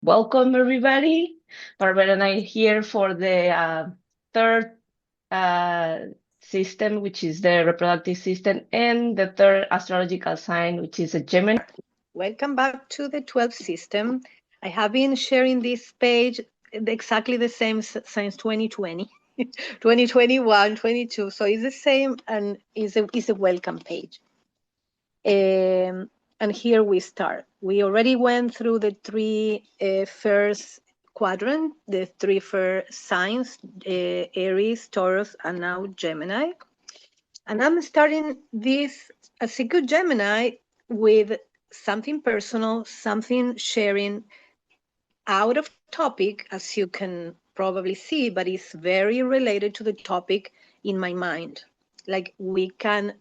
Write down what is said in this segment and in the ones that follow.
Welcome, everybody. Barbara and I here for the third system, which is the reproductive system, and the third astrological sign, which is a Gemini. Welcome back to the 12th system. I have been sharing this page exactly the same since 2020, 2021, 22. So it's the same and it's a welcome page. And here we start. We already went through the three first quadrant, the three first signs, Aries, Taurus, and now Gemini. And I'm starting this as a good Gemini with something personal, something sharing out of topic, as you can probably see, but it's very related to the topic in my mind. Like we can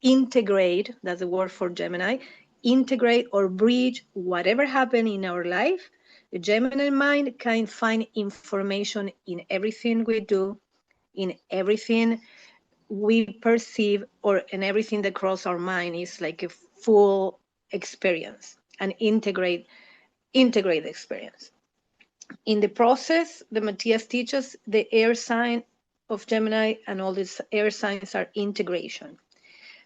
integrate, that's the word for Gemini, integrate or bridge whatever happened in our life. The Gemini mind can find information in everything we do, in everything we perceive, or in everything that crosses our mind is like a full experience and integrate the experience. In the process, the Matias teaches the air sign of Gemini, and all these air signs are integration.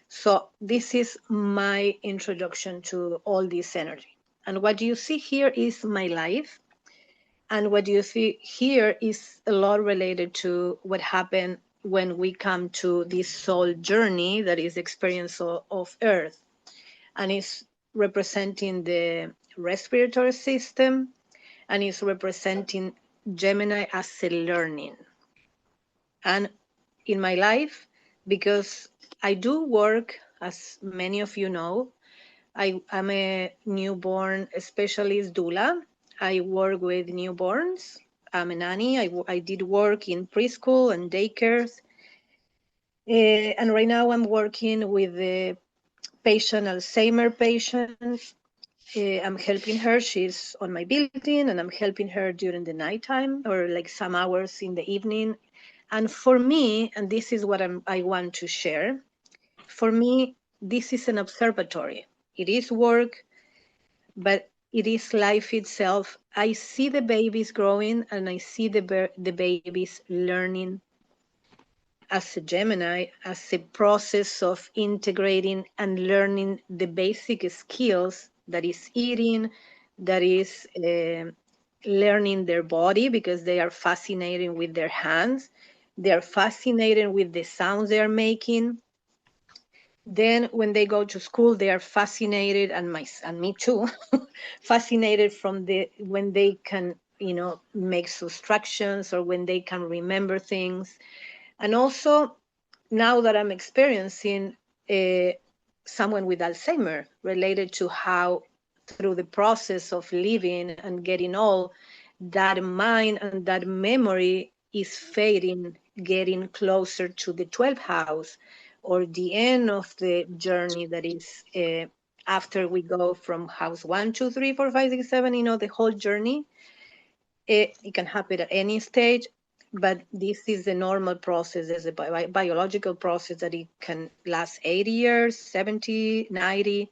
So this is my introduction to all this energy. And what you see here is my life. And what you see here is a lot related to what happened when we come to this soul journey that is experience of Earth. And it's representing the respiratory system, and it's representing Gemini as a learning. And in my life, because I do work, as many of you know, I'm a newborn specialist doula. I work with newborns. I'm a nanny. I did work in preschool and daycares. And right now I'm working with the patient, Alzheimer patient. I'm helping her. She's on my building, and I'm helping her during the nighttime or like some hours in the evening. And for me, and this is what I want to share, for me, this is an observatory. It is work, but it is life itself. I see the babies growing, and I see the babies learning as a Gemini, as a process of integrating and learning the basic skills, that is eating, that is learning their body, because they are fascinated with their hands. They are fascinated with the sounds they are making. Then when they go to school, they are fascinated, and me too, fascinated from when they can, make subtractions, or when they can remember things. And also, now that I'm experiencing someone with Alzheimer, related to how through the process of living and getting old, that mind and that memory is fading, getting closer to the 12th house, or the end of the journey that is after we go from house 1, 2, 3, 4, 5, 6, 7, the whole journey. It can happen at any stage, but this is the normal process. There's a biological process that it can last 80 years, 70, 90.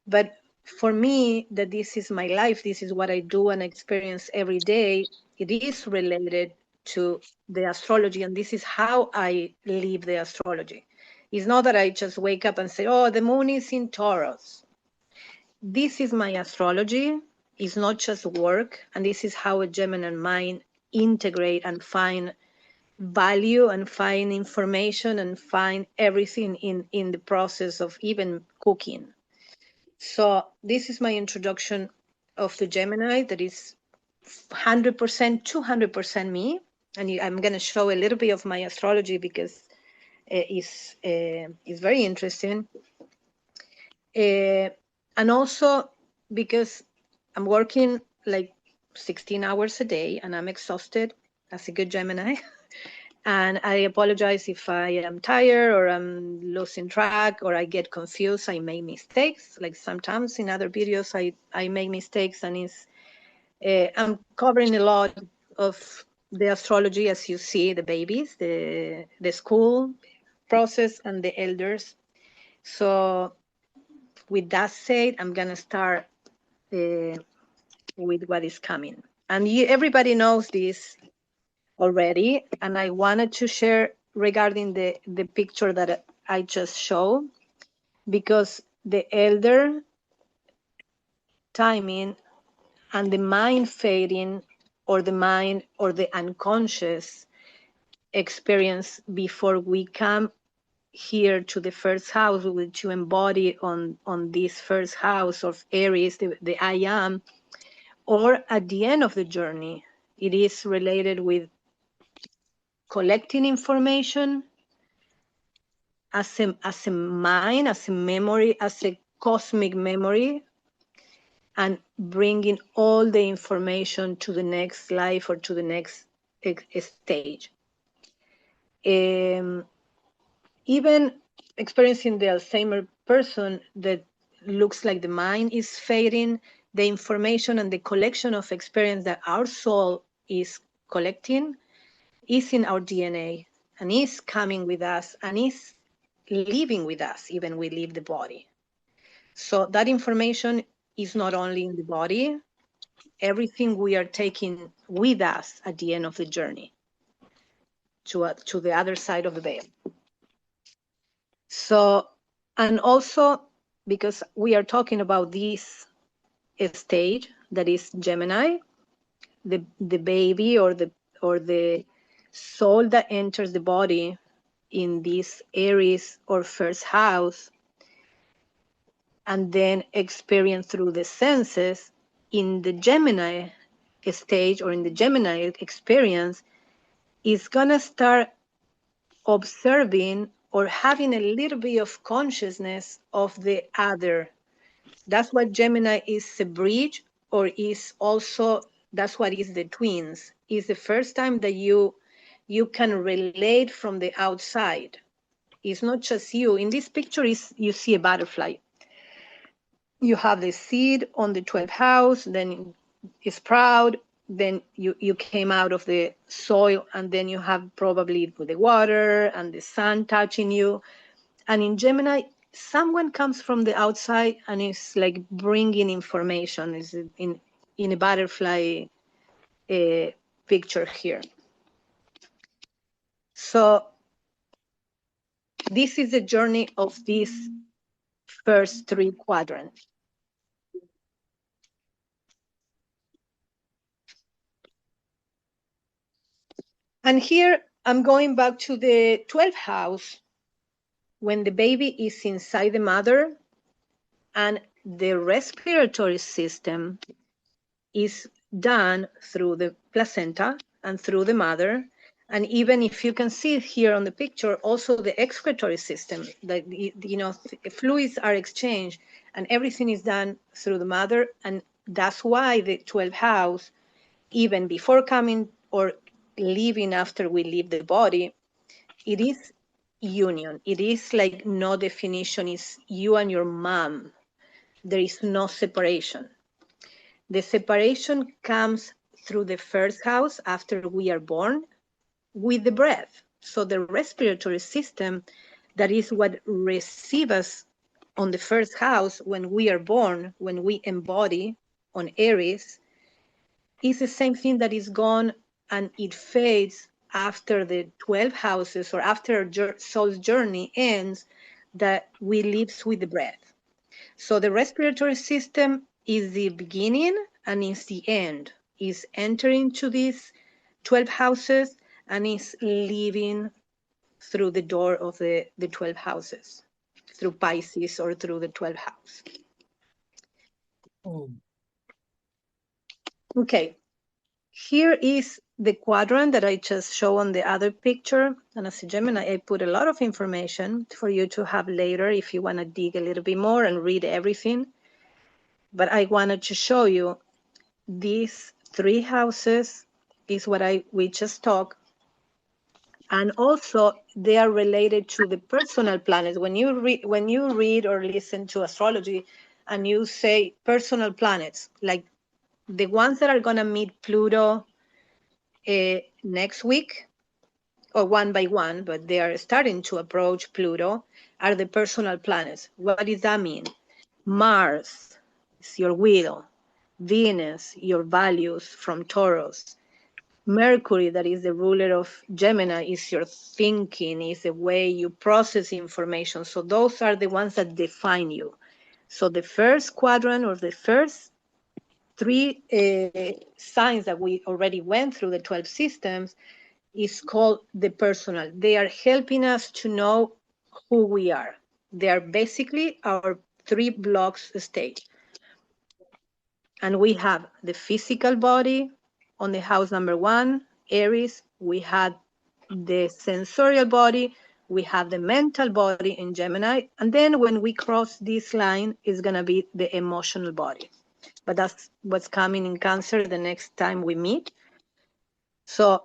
But for me, that this is my life, this is what I do and experience every day, it is related to the astrology, and this is how I live the astrology. It's not that I just wake up and say, oh, the moon is in Taurus. This is my astrology. It's not just work, and this is how a Gemini mind integrate and find value and find information and find everything in the process of even cooking. So this is my introduction of the Gemini, that is 100%, 200% me. And I'm going to show a little bit of my astrology, because it's very interesting. And also because I'm working like 16 hours a day, and I'm exhausted as a good Gemini. And I apologize if I am tired, or I'm losing track, or I get confused. I make mistakes. Like sometimes in other videos, I make mistakes, and I'm covering a lot of the astrology, as you see, the babies, the school process, and the elders. So with that said, I'm gonna start with what is coming. And everybody knows this already. And I wanted to share regarding the picture that I just showed, because the elder timing and the mind fading, or the mind or the unconscious experience before we come here to the first house, which you embody on this first house of Aries, the I am, or at the end of the journey. It is related with collecting information as a mind, as a memory, as a cosmic memory, and bringing all the information to the next life or to the next stage. Even experiencing the Alzheimer person that looks like the mind is fading, the information and the collection of experience that our soul is collecting is in our DNA and is coming with us and is living with us even we leave the body. So that information is not only in the body, everything we are taking with us at the end of the journey to the other side of the veil. So, and also because we are talking about this stage that is Gemini, the baby or the soul that enters the body in this Aries or first house, and then experience through the senses in the Gemini stage or in the Gemini experience, is gonna start observing or having a little bit of consciousness of the other. That's what Gemini is, a bridge, or is also, that's what is the twins. Is the first time that you can relate from the outside. It's not just you. In this picture, you see a butterfly. You have the seed on the 12th house, then it sprout, then you came out of the soil, and then you have probably the water and the sun touching you. And in Gemini, someone comes from the outside and is like bringing information. Is in a butterfly picture here. So this is the journey of these first three quadrants. And here I'm going back to the 12th house, when the baby is inside the mother and the respiratory system is done through the placenta and through the mother. And even if you can see here on the picture, also the excretory system, that fluids are exchanged and everything is done through the mother. And that's why the 12th house, even before coming or leaving after we leave the body, it is union. It is like no definition. It's you and your mom. There is no separation. The separation comes through the first house after we are born with the breath. So the respiratory system, that is what receives us on the first house when we are born, when we embody on Aries, is the same thing that is gone and it fades after the 12 houses or after our soul's journey ends, that we live with the breath. So the respiratory system is the beginning and is the end, is entering to these 12 houses and is leaving through the door of the 12 houses, through Pisces or through the 12th house. Okay, here is the quadrant that I just showed on the other picture. And as a Gemini, I put a lot of information for you to have later if you want to dig a little bit more and read everything. But I wanted to show you these three houses is what we just talked. And also they are related to the personal planets. When you read or listen to astrology and you say personal planets, like the ones that are going to meet Pluto next week, or one by one, but they are starting to approach Pluto, are the personal planets. What does that mean? Mars is your will. Venus, your values from Taurus. Mercury, that is the ruler of Gemini, is your thinking, is the way you process information. So those are the ones that define you. So the first quadrant, or the first three signs that we already went through, the 12 systems, is called the personal. They are helping us to know who we are. They are basically our 3 blocks stage. And we have the physical body on the house number 1, Aries. We had the sensorial body. We have the mental body in Gemini. And then when we cross this line, it's going to be the emotional body. But that's what's coming in Cancer the next time we meet. So,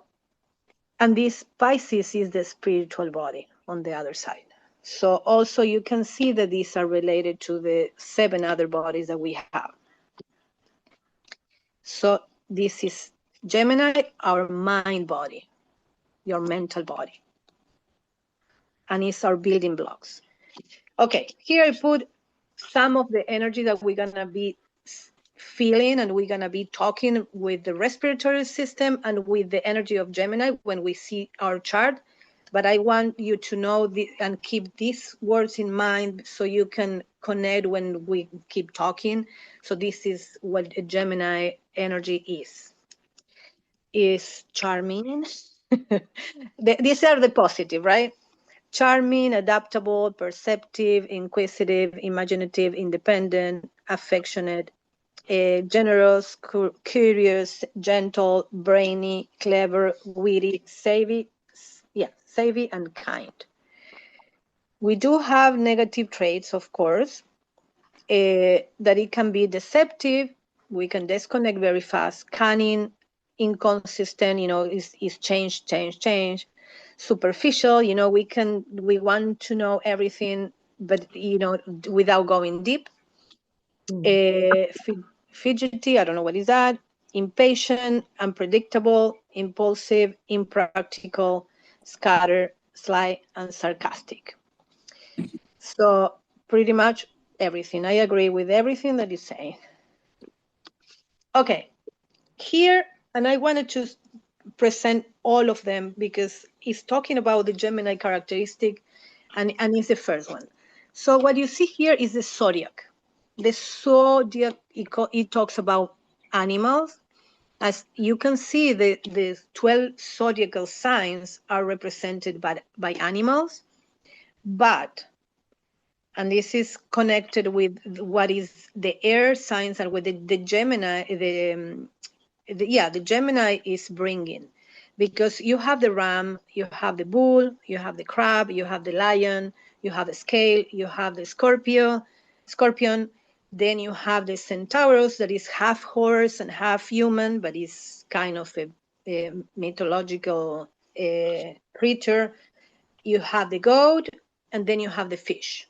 and this Pisces is the spiritual body on the other side. So also you can see that these are related to the 7 other bodies that we have. So this is Gemini, our mind body, your mental body. And it's our building blocks. Okay, here I put some of the energy that we're going to be feeling, and we're going to be talking with the respiratory system and with the energy of Gemini when we see our chart. But I want you to know and keep these words in mind so you can connect when we keep talking. So this is what a Gemini energy is charming. These are the positive, right? Charming, adaptable, perceptive, inquisitive, imaginative, independent, affectionate, generous, curious, gentle, brainy, clever, witty, savvy, and kind. We do have negative traits, of course, that it can be deceptive. We can disconnect very fast, cunning, inconsistent, is change, superficial, we want to know everything, but, without going deep. Fidgety, I don't know what is that. Impatient, unpredictable, impulsive, impractical, scattered, sly, and sarcastic. So pretty much everything. I agree with everything that you say. Okay, here, and I wanted to present all of them because it's talking about the Gemini characteristic, and it's the first one. So what you see here is the zodiac. The zodiac, it talks about animals. As you can see, the 12 zodiacal signs are represented by animals, but, and this is connected with what is the air signs and with the Gemini, the Gemini is bringing, because you have the ram, you have the bull, you have the crab, you have the lion, you have the scale, you have the scorpion, then you have the centaurus that is half horse and half human, but is kind of a mythological creature. You have the goat, and then you have the fish.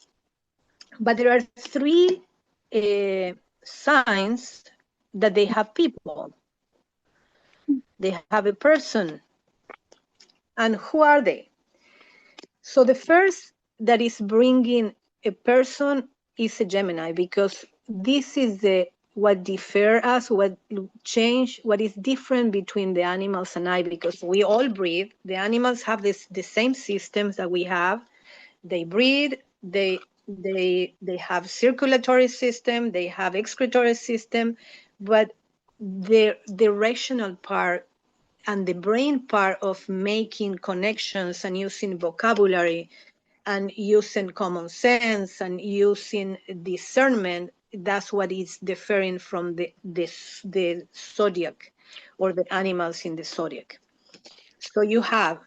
But there are 3 signs that they have people. They have a person. And who are they? So the first that is bringing a person is a Gemini, because this is what differ us, what change, what is different between the animals and I, because we all breathe. The animals have the same systems that we have. They breathe, they have circulatory system, they have excretory system, but the rational part and the brain part of making connections and using vocabulary and using common sense and using discernment, that's what is differing from the zodiac or the animals in the zodiac. So you have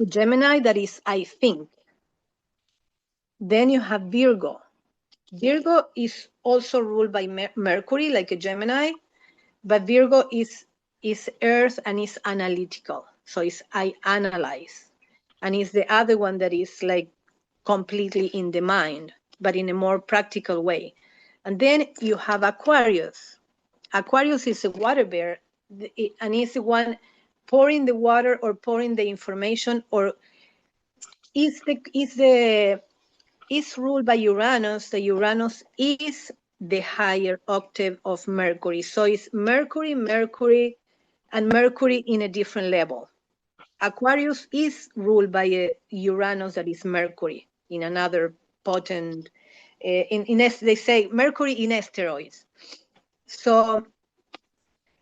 Gemini, that is I think. Then you have Virgo. Virgo is also ruled by Mercury, like a Gemini, but Virgo is Earth and is analytical. So it's I analyze. And it's the other one that is like completely in the mind, but in a more practical way. And then you have Aquarius. Aquarius is a water bear, and is the one pouring the water or pouring the information, or is ruled by Uranus. The Uranus is the higher octave of Mercury. So it's Mercury, Mercury, and Mercury in a different level. Aquarius is ruled by a Uranus that is Mercury in another potent, they say Mercury in asteroids. So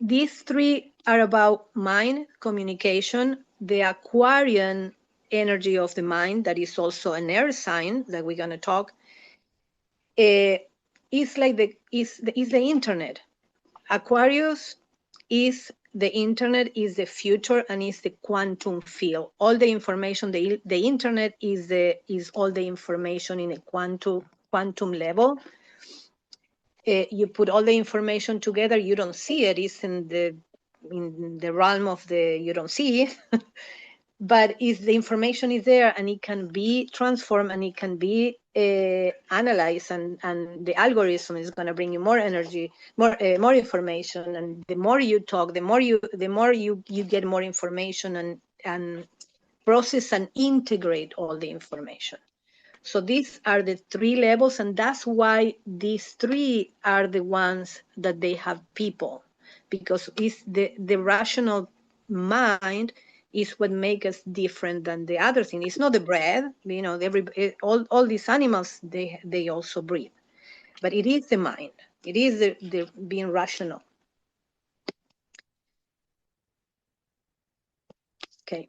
these three are about mind, communication, the Aquarian energy of the mind, that is also an air sign that we're going to talk, is like is the internet. Aquarius is the internet, is the future, and is the quantum field. All the information, the internet is all the information in a quantum level. You put all the information together, you don't see it. It's in the realm of the you don't see it. But the information is there, and it can be transformed, and it can be analyzed, and the algorithm is going to bring you more energy, more information. And the more you talk, the more you get more information, and process and integrate all the information. So these are the three levels, and that's why these three are the ones that they have people, because it's the rational mind is what makes us different than the other thing. It's not the breath, all these animals, they also breathe, but it is the mind. It is the being rational. Okay,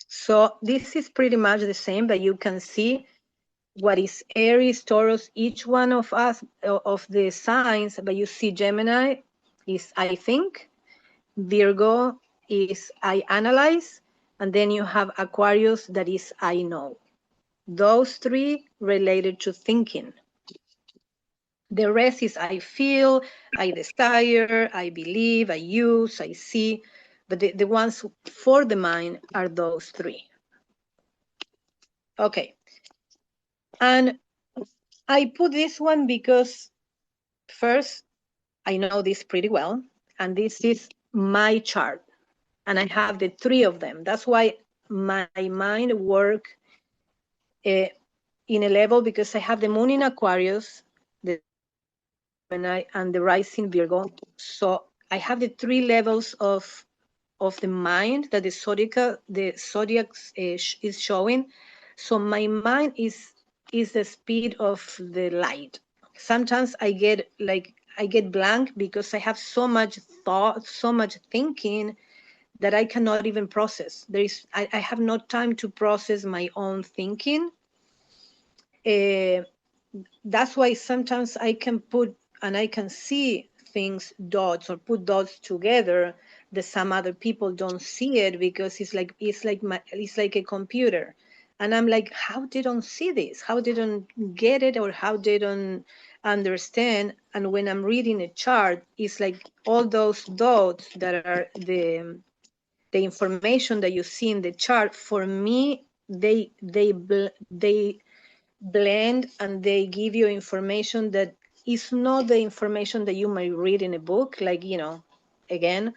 so this is pretty much the same, but you can see what is Aries, Taurus, each one of us, of the signs. But you see Gemini is I think, Virgo is I analyze, and then you have Aquarius that is I know. Those three related to thinking. The rest is I feel, I desire, I believe, I use, I see. But the ones for the mind are those three. Okay. And I put this one because first, I know this pretty well, and this is my chart, and I have the three of them. That's why my mind works in a level, because I have the moon in Aquarius, the Gemini, and the rising Virgo. So I have the three levels of the mind that the zodiac is showing. So my mind is the speed of the light. Sometimes I get blank because I have so much thought, so much thinking, that I cannot even process. I have no time to process my own thinking. That's why sometimes I can put and I can see things, dots, or put dots together that some other people don't see it, because it's like a computer. And I'm like, how they don't see this? How they don't get it? Or how they don't understand? And when I'm reading a chart, it's like all those dots that are the information that you see in the chart. For me, they blend, and they give you information that is not the information that you might read in a book. Like, again,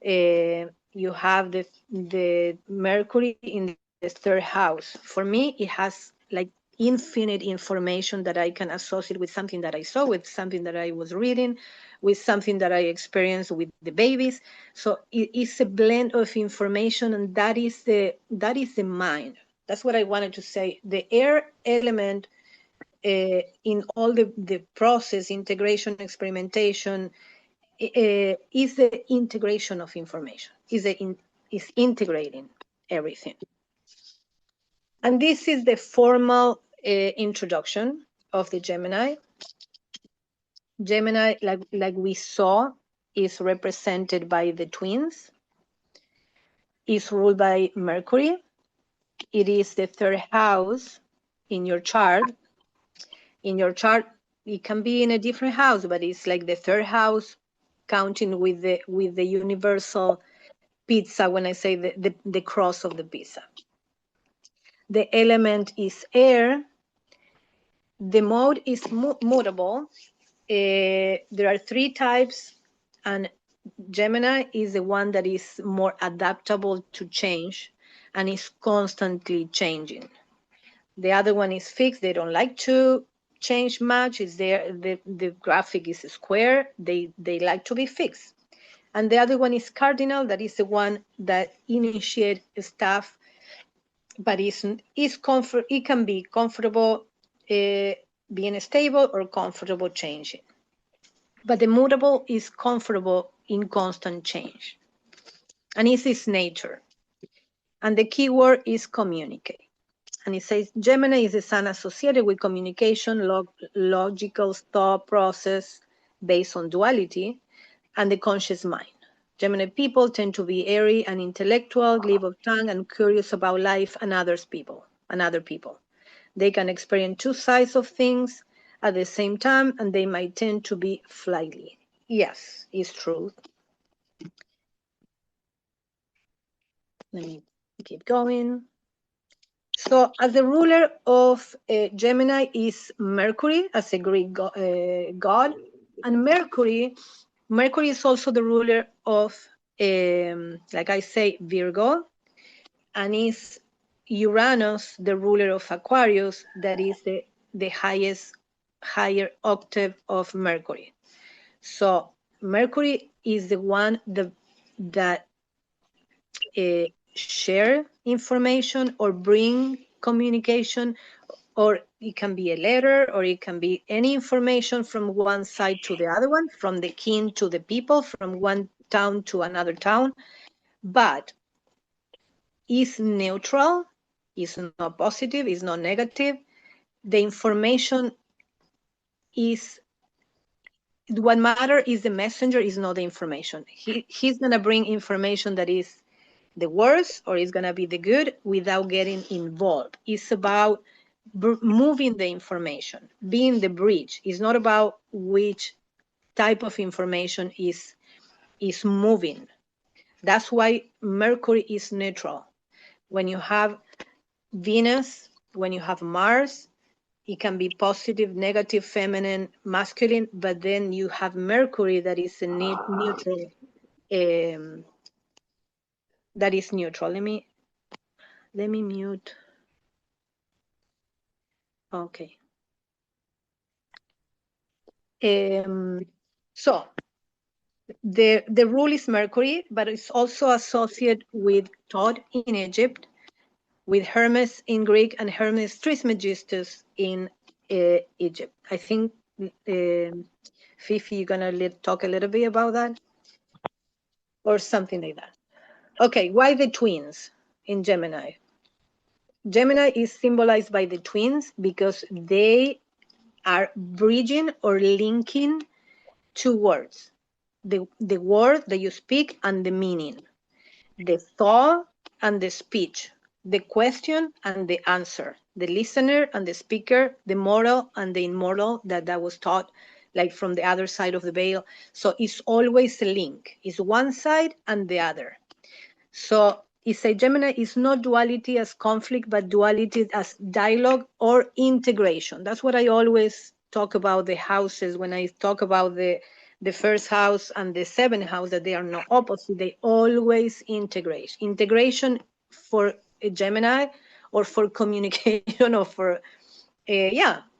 you have the Mercury in the third house. For me, it has like infinite information that I can associate with something that I saw, with something that I was reading, with something that I experienced with the babies. So it's a blend of information, and that is the mind. That's what I wanted to say. The air element in all the process, integration, experimentation, is the integration of information, is integrating everything. And this is the formal introduction of the Gemini. Gemini, like we saw, is represented by the twins, is ruled by Mercury. It is the third house in your chart. In your chart, it can be in a different house, but it's like the third house, counting with the universal pizza, when I say the cross of the pizza. The element is air. The mode is mutable. There are three types, and Gemini is the one that is more adaptable to change and is constantly changing. The other one is fixed. They don't like to change much. Is there the graphic is square? They like to be fixed. And the other one is cardinal. That is the one that initiate stuff, but it can be comfortable being stable or comfortable changing. But the mutable is comfortable in constant change, and it is nature. And the key word is communicate. And it says Gemini is a sign associated with communication, logical thought process based on duality, and the conscious mind. Gemini people tend to be airy and intellectual, glib of tongue, and curious about life and other people. They can experience two sides of things at the same time, and they might tend to be flighty. Yes, it's true. Let me keep going. So, as the ruler of Gemini is Mercury, as a Greek god, and Mercury is also the ruler of, like I say, Virgo, and is Uranus, the ruler of Aquarius, that is the higher octave of Mercury. So Mercury is the one that share information or bring communication, or it can be a letter, or it can be any information from one side to the other one, from the king to the people, from one town to another town, but is neutral, is not positive, is not negative. The information is what matter is the messenger, is not the information. He's going to bring information that is the worst or is going to be the good without getting involved. It's about moving the information, being the bridge. It's not about which type of information is moving. That's why Mercury is neutral. When you have Venus, when you have Mars, it can be positive, negative, feminine, masculine, but then you have Mercury that is a neutral. That is neutral. Let me mute. Okay. So the rule is Mercury, but it's also associated with Thoth in Egypt, with Hermes in Greek, and Hermes Trismegistus in Egypt. I think, Fifi, you're gonna talk a little bit about that, or something like that. Okay, why the twins in Gemini? Gemini is symbolized by the twins because they are bridging or linking two words. The word that you speak and the meaning, the thought and the speech, the question and the answer, the listener and the speaker, the mortal and the immortal that was taught like from the other side of the veil. So it's always a link. It's one side and the other. So it's a Gemini is not duality as conflict, but duality as dialogue or integration. That's what I always talk about the houses when I talk about the first house and the seventh house, that they are not opposite. They always integrate. Integration for a Gemini, or for communication, or for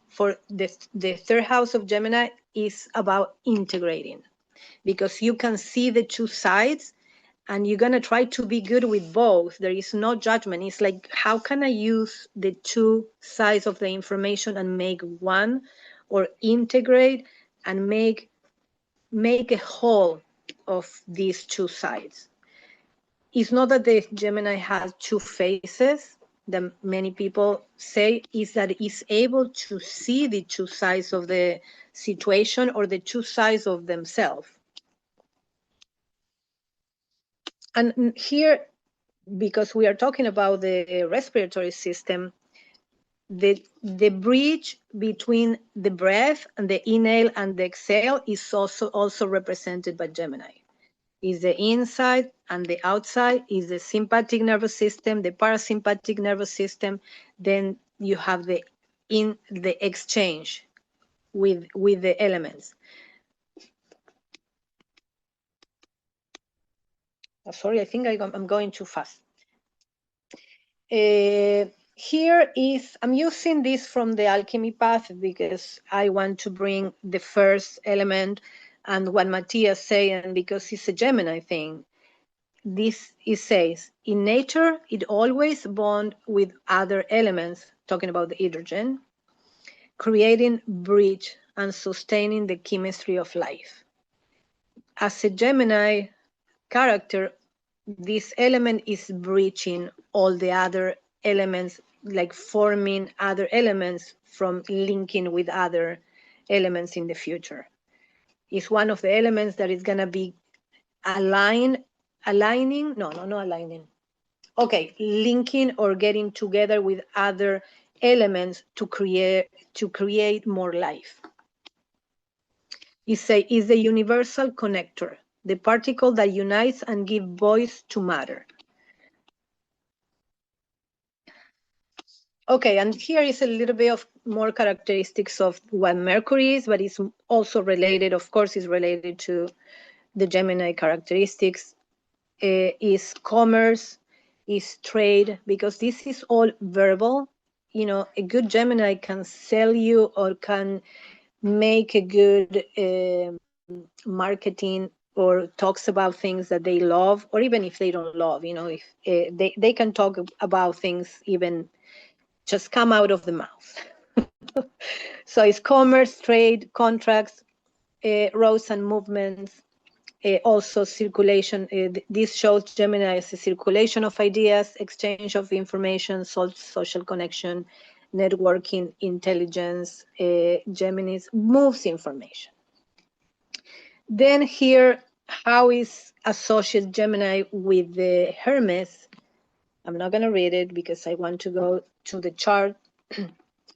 for the third house of Gemini is about integrating, because you can see the two sides and you're going to try to be good with both. There is no judgment. It's like, how can I use the two sides of the information and make one, or integrate and make a whole of these two sides? It's not that the Gemini has two faces, that many people say, is that it's able to see the two sides of the situation, or the two sides of themselves. And here, because we are talking about the respiratory system, the bridge between the breath and the inhale and the exhale is also represented by Gemini. Is the inside and the outside, is the sympathetic nervous system, the parasympathetic nervous system. Then you have the exchange with the elements. Sorry, I think I'm going too fast. Here is, I'm using this from the alchemy path because I want to bring the first element and what Matias say, and because it's a Gemini thing. This it says, in nature, it always bonds with other elements, talking about the hydrogen, creating bridge and sustaining the chemistry of life. As a Gemini character, this element is bridging all the other elements, like forming other elements from linking with other elements in the future. It's one of the elements that is going to be aligning, not aligning. Okay, linking or getting together with other elements to create more life. Is the universal connector, the particle that unites and gives voice to matter. Okay, and here is a little bit of more characteristics of what Mercury is, but it's also related, of course, is related to the Gemini characteristics. Is commerce, is trade, because this is all verbal. You know, a good Gemini can sell you or can make a good marketing or talks about things that they love, or even if they don't love, you know, if they can talk about things even just come out of the mouth. So it's commerce, trade, contracts, roads and movements, also circulation. This shows Gemini as a circulation of ideas, exchange of information, social connection, networking, intelligence. Gemini moves information. Then here, how is associate Gemini with the Hermes? I'm not going to read it because I want to go to the chart.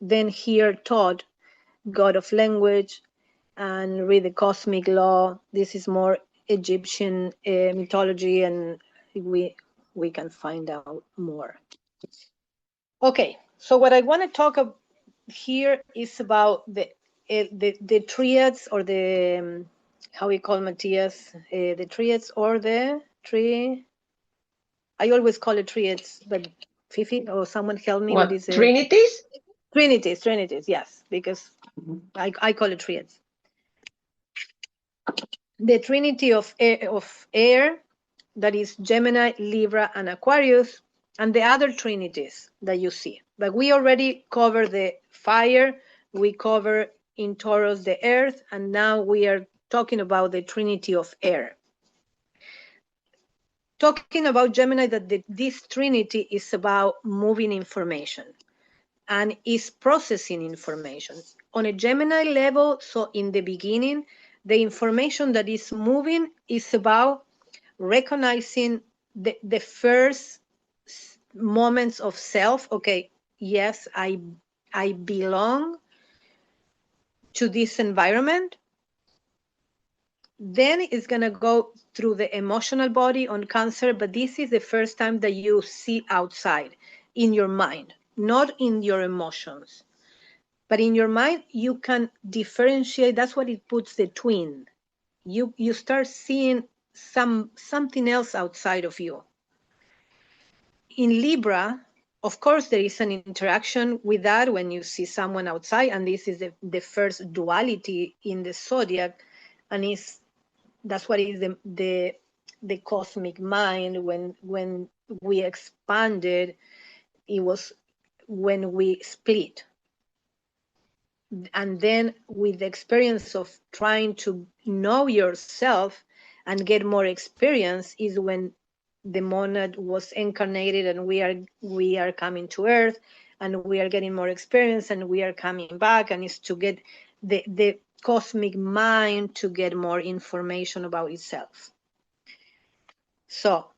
Then here, Todd, god of language, and read the cosmic law. This is more Egyptian mythology, and we can find out more. Okay, so what I want to talk about here is about the triads, or the how we call Matias, the triads or the tree. I always call it triads, but Fifi or someone help me. What is it? Trinities? Trinities, yes, because I call it triads. The trinity of air, that is Gemini, Libra, and Aquarius, and the other trinities that you see. But we already covered the fire, we cover in Taurus the earth, and now we are talking about the trinity of air. Talking about Gemini, that this trinity is about moving information and is processing information. On a Gemini level, so in the beginning, the information that is moving is about recognizing the first moments of self. Okay, yes, I belong to this environment. Then it's going to go through the emotional body on Cancer, but this is the first time that you see outside in your mind, not in your emotions. But in your mind, you can differentiate. That's what it puts the twin. You start seeing something else outside of you. In Libra, of course, there is an interaction with that when you see someone outside, and this is the first duality in the zodiac, and that's what is the cosmic mind. When we expanded, it was when we split. And then with the experience of trying to know yourself and get more experience is when the monad was incarnated, and we are coming to earth, and we are getting more experience, and we are coming back, and it's to get the cosmic mind to get more information about itself. So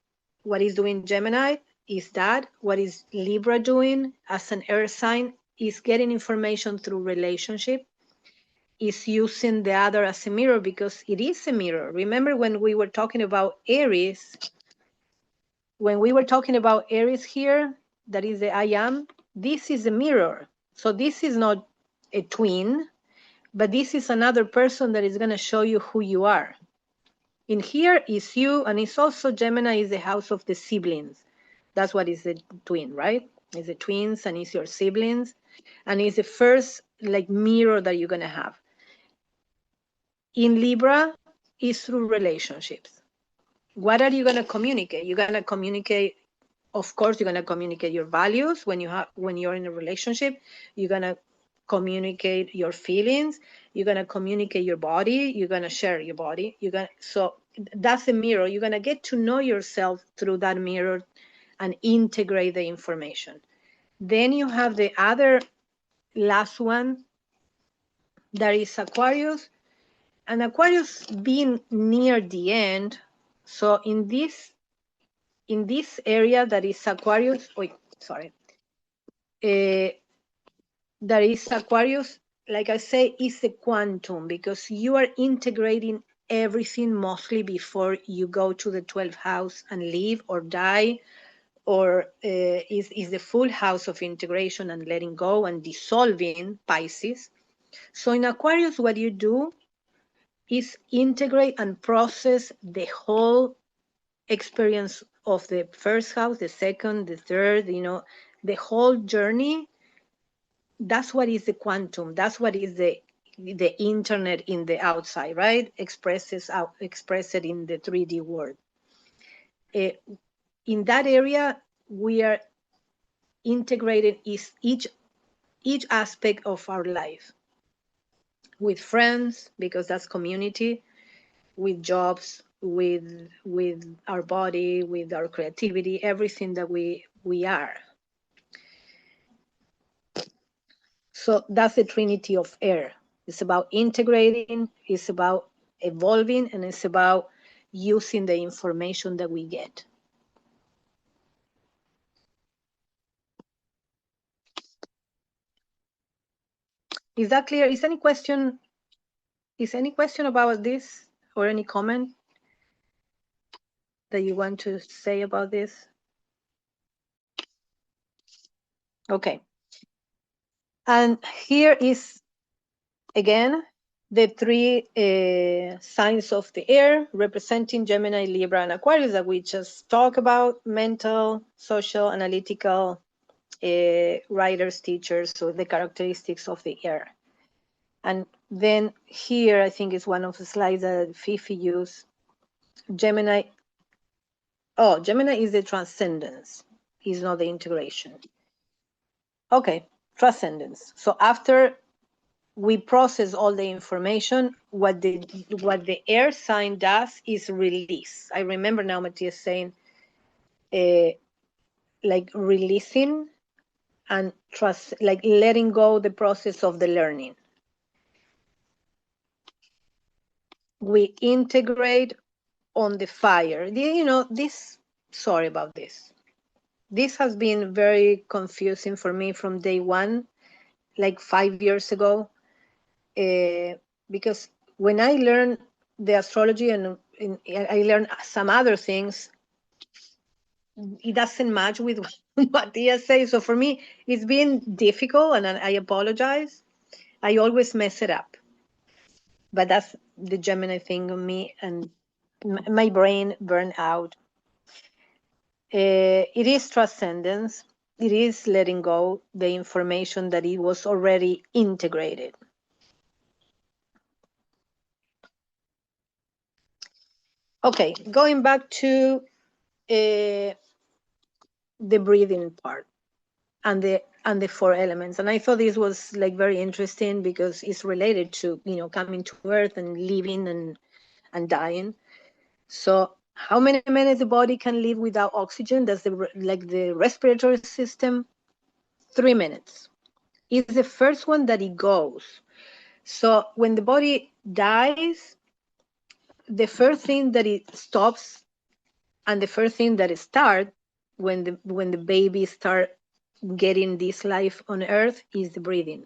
what is doing Gemini is that. What is Libra doing as an earth sign is getting information through relationship, is using the other as a mirror, because it is a mirror. Remember when we were talking about Aries, here, that is the I am, this is a mirror. So this is not a twin, but this is another person that is going to show you who you are. In here is you, and it's also Gemini is the house of the siblings. That's what is the twin, right? It's the twins and it's your siblings. And it's the first like mirror that you're gonna have. In Libra, is through relationships. What are you gonna communicate? You're gonna communicate, of course, you're gonna communicate your values when you're in a relationship. You're gonna communicate your feelings. You're gonna communicate your body. You're gonna share your body. So that's the mirror. You're gonna get to know yourself through that mirror and integrate the information. Then you have the other last one, that is Aquarius. And Aquarius being near the end, so in this area that is Aquarius, that is Aquarius, like I say, is the quantum, because you are integrating everything mostly before you go to the 12th house and live or die, or is the full house of integration and letting go and dissolving, Pisces. So in Aquarius, what you do is integrate and process the whole experience of the first house, the second, the third, the whole journey. That's what is the quantum. That's what is the internet in the outside, right? Expressed in the 3D world. In that area, we are integrated each aspect of our life, with friends, because that's community, with jobs, with our body, with our creativity, everything that we are. So that's the trinity of air. It's about integrating, it's about evolving, and it's about using the information that we get. Is that clear? Is any question about this, or any comment that you want to say about this? Okay. And here is, again, the three signs of the air representing Gemini, Libra, and Aquarius that we just talked about: mental, social, analytical, writers, teachers, so the characteristics of the air. And then here, I think is one of the slides that Fifi used. Gemini is the transcendence, is not the integration. Okay, transcendence. So after we process all the information, what the air sign does is release. I remember now Matias saying like releasing and trust, like letting go the process of the learning. We integrate on the fire. Sorry about this. This has been very confusing for me from day one, like 5 years ago, because when I learned the astrology and I learned some other things, it doesn't match with what Matias says. So for me, it's been difficult, and I apologize. I always mess it up. But that's the Gemini thing on me, and my brain burned out. It is transcendence. It is letting go the information that it was already integrated. Okay, going back to the breathing part and the 4 elements. And I thought this was like very interesting because it's related to, coming to Earth and living and dying. So how many minutes the body can live without oxygen? That's the respiratory system. 3 minutes is the first one that it goes. So when the body dies, the first thing that it stops and the first thing that it starts when the baby start getting this life on Earth is the breathing.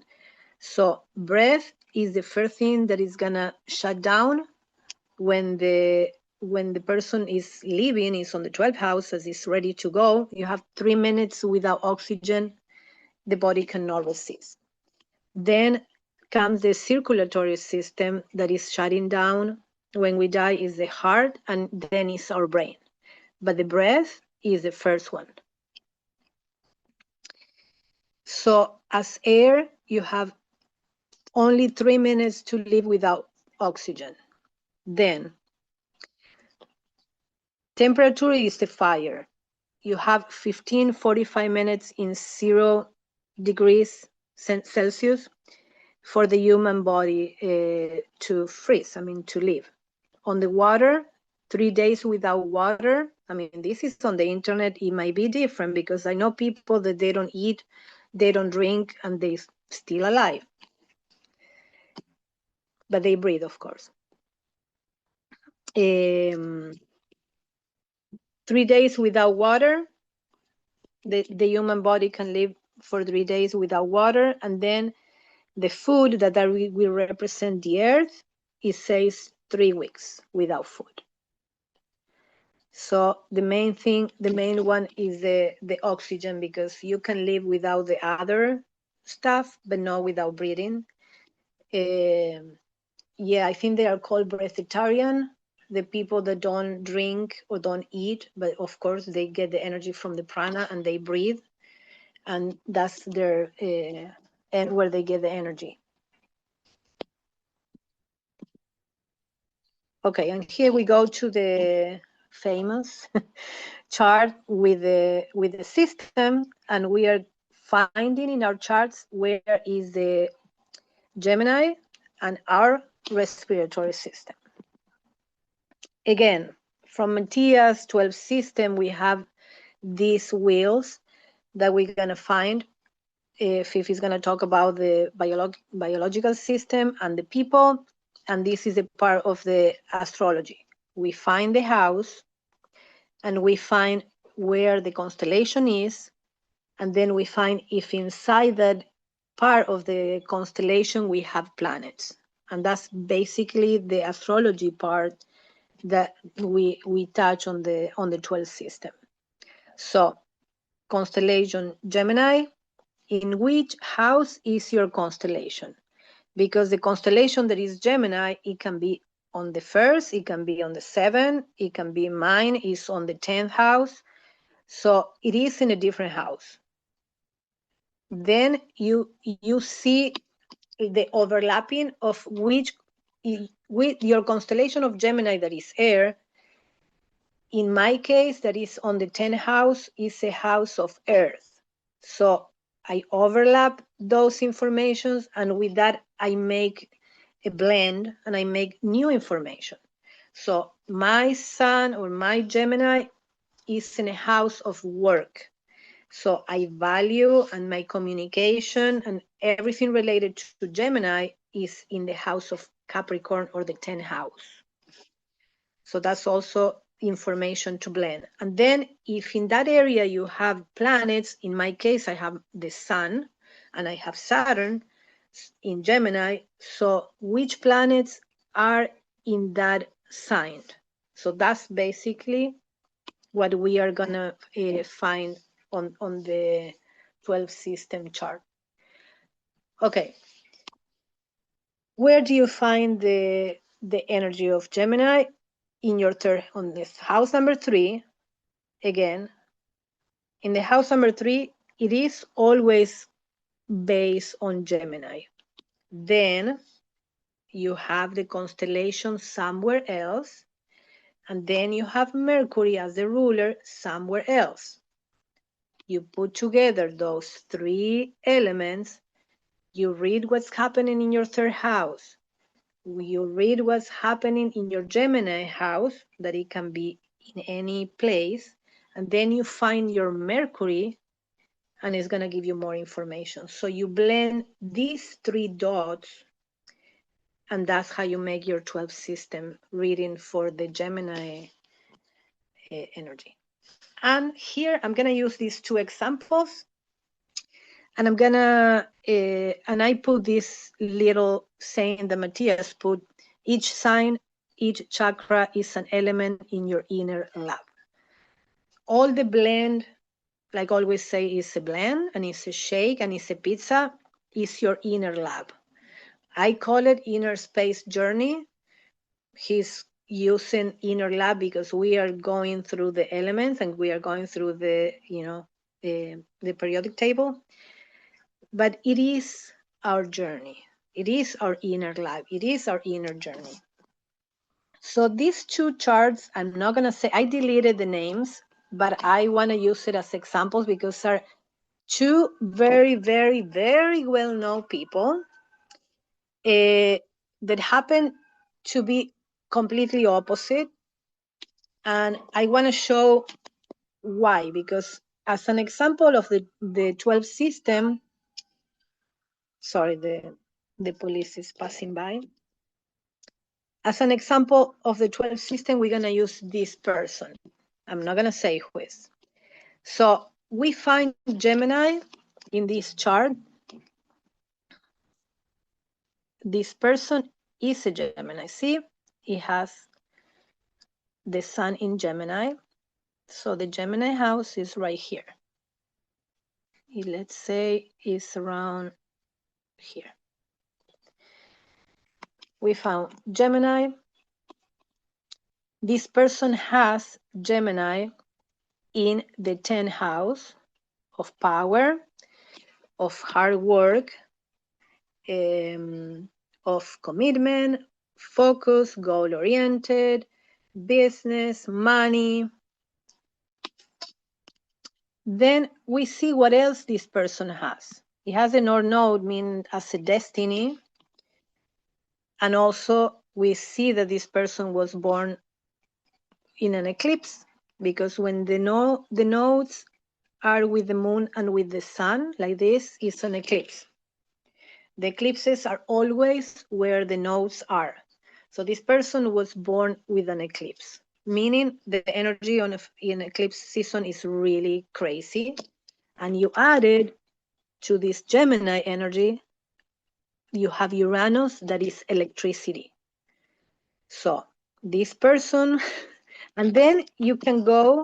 So breath is the first thing that is gonna shut down when the person is leaving, is on the 12th house, as is ready to go. You have 3 minutes without oxygen, the body cannot resist. Then comes the circulatory system that is shutting down. When we die is the heart, and then is our brain. But the breath is the first one. So as air, you have only 3 minutes to live without oxygen. Then temperature is the fire. You have 45 minutes in 0 degrees Celsius for the human body to freeze, to live. On the water, 3 days without water. This is on the internet. It might be different because I know people that they don't eat, they don't drink, and they still alive. But they breathe, of course. 3 days without water. The human body can live for 3 days without water. And then the food that will represent the earth, it says 3 weeks without food. So the main one is the oxygen, because you can live without the other stuff, but not without breathing. Yeah, I think they are called breatharian, the people that don't drink or don't eat, but of course they get the energy from the prana and they breathe, and that's their and where they get the energy. Okay, and here we go to the famous chart with the system, and we are finding in our charts where is the Gemini and our respiratory system. Again, from Matias 12 system, we have these wheels that we're going to find. Fifi is going to talk about the biological system and the people, and this is a part of the astrology. We find the house, and we find where the constellation is, and then we find if inside that part of the constellation we have planets. And that's basically the astrology part that we touch on the 12th system. So constellation Gemini, in which house is your constellation? Because the constellation that is Gemini, it can be on the 1st, it can be on the 7th, it can be mine is on the 10th house. So it is in a different house. Then you see the overlapping of with your constellation of Gemini that is air. In my case, that is on the 10th house, is a house of earth. So I overlap those informations, and with that I make a blend and I make new information. So my sun or my Gemini is in a house of work. So I value and my communication and everything related to Gemini is in the house of Capricorn or the 10th house. So that's also information to blend. And then if in that area you have planets, in my case, I have the sun and I have Saturn in Gemini. So which planets are in that sign? So that's basically what we are gonna find on the 12 system chart. Okay. Where do you find the energy of Gemini? In your on this house number 3, again, in the house number 3, it is always based on Gemini. Then you have the constellation somewhere else, and then you have Mercury as the ruler somewhere else. You put together those 3 elements, you read what's happening in your 3rd house. You read what's happening in your Gemini house, that it can be in any place, and then you find your Mercury, and it's going to give you more information. So you blend these 3 dots, and that's how you make your 12 system reading for the Gemini energy. And here I'm going to use these 2 examples, and I'm going to, and I put this little saying that Matias put, each sign, each chakra is an element in your inner lab. All the blend, like I always say, is a blend, and it's a shake, and it's a pizza, is your inner lab. I call it inner space journey. He's using inner lab because we are going through the elements and we are going through the, the periodic table. but it is our journey. It is our inner life. It is our inner journey. So these two charts, I'm not going to say, I deleted the names, but I want to use it as examples because are two very, very, very well-known people that happen to be completely opposite. And I want to show why, because as an example of the 12 system, sorry, the police is passing by. As an example of the 12 system, we're going to use this person. I'm not going to say who is. So we find Gemini in this chart. This person is a Gemini. See, he has the sun in Gemini. So the Gemini house is right here. Let's say it's around here. We found Gemini. This person has Gemini in the 10th house of power, of hard work, of commitment, focus, goal-oriented, business, money. Then we see what else this person has. He has a North Node, meaning as a destiny. And also we see that this person was born in an eclipse, because when the nodes are with the moon and with the sun, like this, is an eclipse. The eclipses are always where the nodes are. So this person was born with an eclipse, meaning the energy in eclipse season is really crazy. And you added to this Gemini energy, you have Uranus, that is electricity. So this person, and then you can go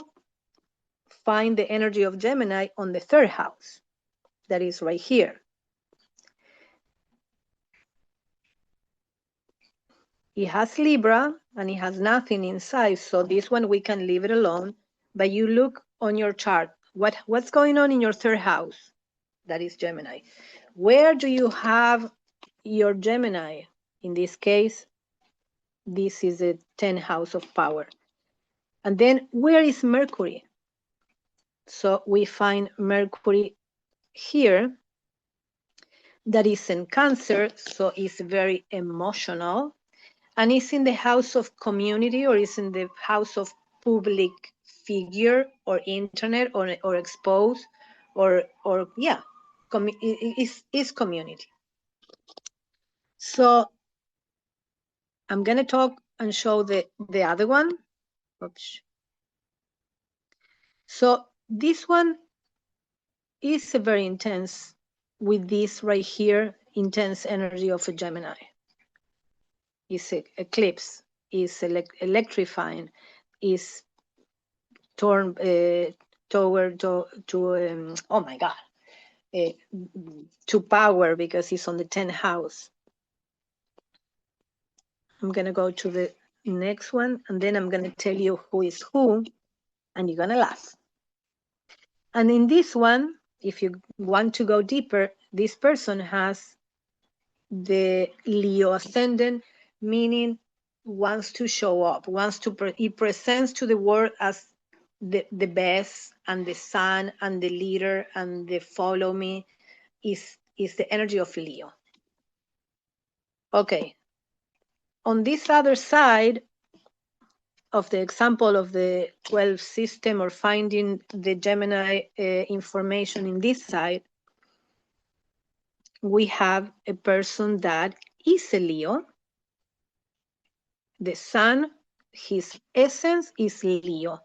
find the energy of Gemini on the 3rd house, that is right here. It has Libra and it has nothing inside, so this one we can leave it alone. But you look on your chart, what's going on in your 3rd house? That is Gemini. Where do you have your Gemini? In this case, this is a 10th house of power. And then where is Mercury? So we find Mercury here, that is in Cancer, so it's very emotional. And it's in the house of community, or it's in the house of public figure, or internet, or exposed, or yeah, it's community. So I'm going to talk and show the other one. Oops. So this one is a very intense, with this right here, intense energy of a Gemini. It's an eclipse, is electrifying, is toward oh my God, to power, because it's on the 10th house. I'm going to go to the next one, and then I'm going to tell you who is who, and you're going to laugh. And in this one, if you want to go deeper, this person has the Leo ascendant, meaning wants to show up, it presents to the world as the best, and the sun, and the leader, and the follow me, is the energy of Leo. Okay. On this other side of the example of the 12 system, or finding the Gemini information in this side, we have a person that is a Leo. The sun, his essence is Leo.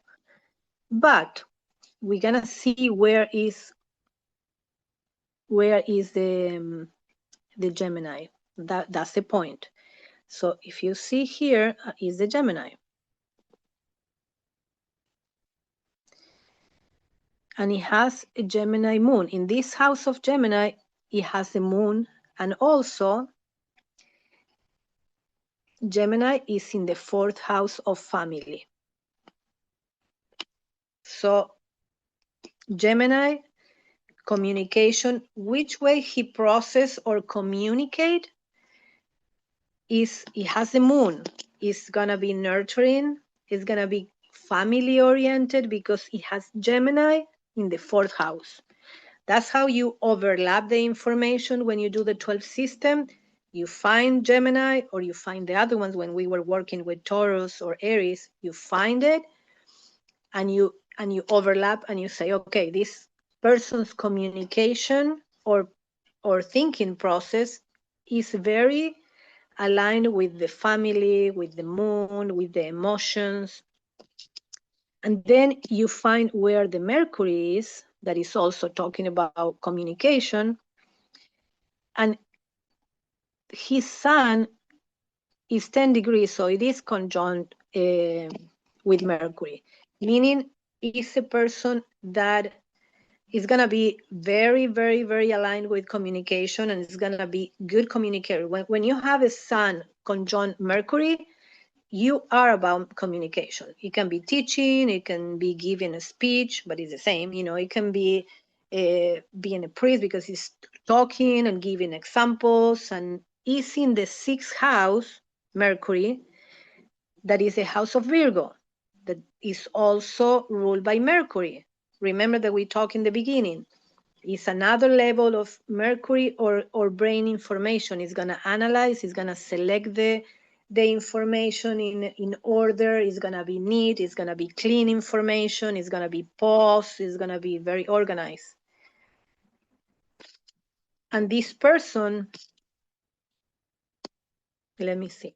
But we're gonna see where is the Gemini. That's the point. So if you see here is the Gemini. And it has a Gemini moon. In this house of Gemini, it has the moon, and also Gemini is in the 4th house of family. So Gemini communication, which way he process or communicate is, it has the moon. It's gonna be nurturing, it's gonna be family oriented because it has Gemini in the 4th house. That's how you overlap the information when you do the 12 system. You find Gemini, or you find the other ones when we were working with Taurus or Aries, you find it and you overlap and you say, okay, this person's communication or thinking process is very aligned with the family, with the moon, with the emotions. And then you find where the Mercury is, that is also talking about communication. And his sun is 10 degrees, so it is conjunct with Mercury, meaning it's a person that is going to be very, very, very aligned with communication, and it's going to be good communicator. When you have a sun conjunct Mercury, you are about communication. It can be teaching, it can be giving a speech, but it's the same. You know, it can be being a priest because he's talking and giving examples, and is in the 6th house, Mercury, that is a house of Virgo, that is also ruled by Mercury. Remember that we talked in the beginning. It's another level of Mercury or brain information. It's going to analyze, it's going to select the information in order. It's going to be neat, it's going to be clean information, it's going to be paused, it's going to be very organized. And this person, let me see.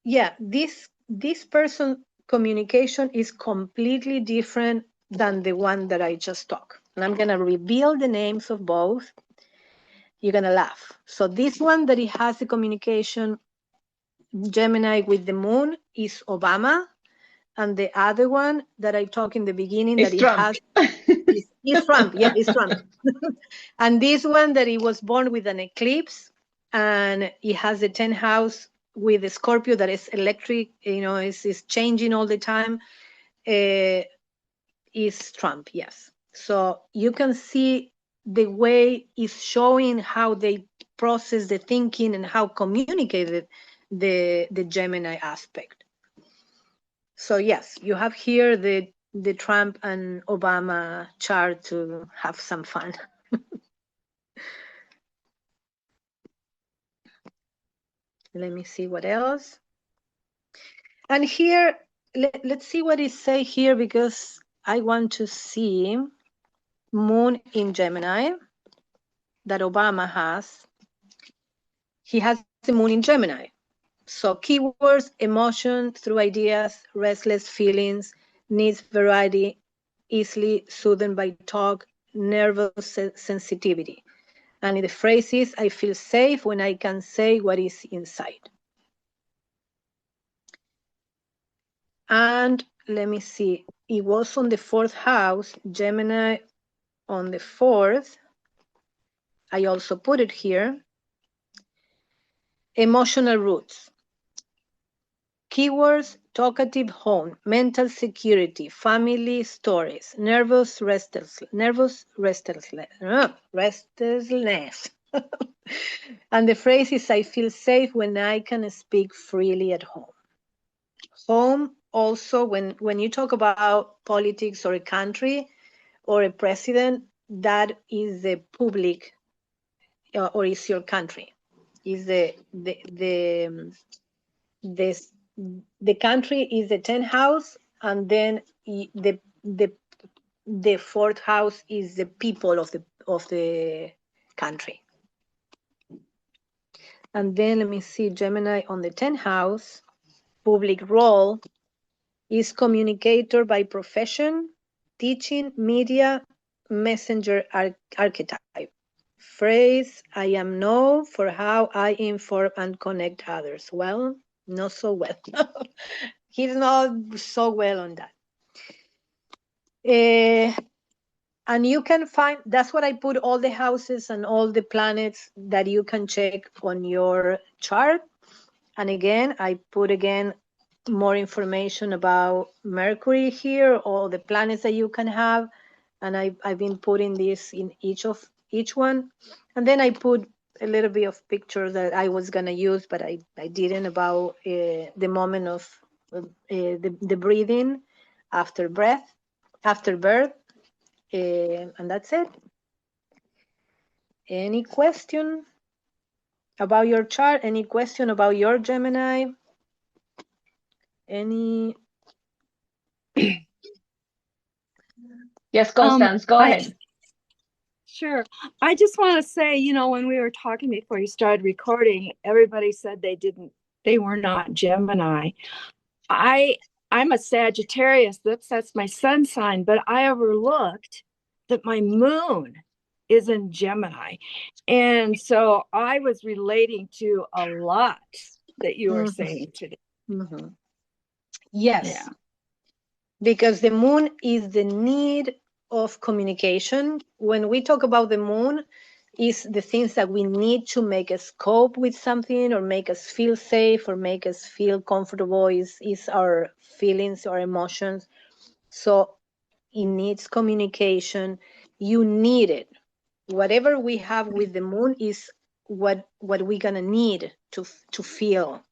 Yeah, this person communication is completely different than the one that I just talked. And I'm going to reveal the names of both. You're going to laugh. So this one that it has the communication Gemini with the moon is Obama. And the other one that I talked in the beginning It's that Trump. is Trump. Yeah, it's Trump. And this one that he was born with an eclipse, and it has the 10th house with the Scorpio that is electric, you know, is changing all the time, is Trump, yes. So you can see the way it's showing how they process the thinking and how communicated the Gemini aspect. So yes, you have here the Trump and Obama chart to have some fun. Let me see what else. And here, let's see what it say here, because I want to see moon in Gemini that Obama has. He has the moon in Gemini. So keywords, emotion through ideas, restless feelings, needs variety, easily soothed by talk, nervous sensitivity. And the phrase is, I feel safe when I can say what is inside. And let me see, it was on the 4th house, Gemini on the 4th. I also put it here. Emotional roots. Keywords, talkative home, mental security, family stories, nervous restlessness. And the phrase is, I feel safe when I can speak freely at home. Home also, when you talk about politics or a country or a president, that is the public or is your country. Is the country is the 10th house, and then the 4th house is the people of the country. And then let me see, Gemini on the 10th house, public role is communicator by profession, teaching, media, messenger archetype. Phrase, I am known for how I inform and connect others. Well, not so well. He's not so well on that. And you can find, that's what I put all the houses and all the planets that you can check on your chart. And again, I put more information about Mercury here, all the planets that you can have. And I've been putting this in each one. And then I put a little bit of pictures that I was going to use, but I didn't, about the moment of the breathing after birth. And that's it. Any question about your chart? Any question about your Gemini? Any? Yes, Constance, go ahead. Sure. I just want to say, when we were talking before you started recording, everybody said they were not Gemini. I'm a Sagittarius. That's my sun sign, but I overlooked that my moon is in Gemini. And so I was relating to a lot that you were saying today. Mm-hmm. Yes. Yeah. Because the moon is the need of communication. When we talk about the moon, is the things that we need to make us cope with something, or make us feel safe, or make us feel comfortable, is our feelings, our emotions. So it needs communication. You need it. Whatever we have with the moon is what we're gonna need to feel.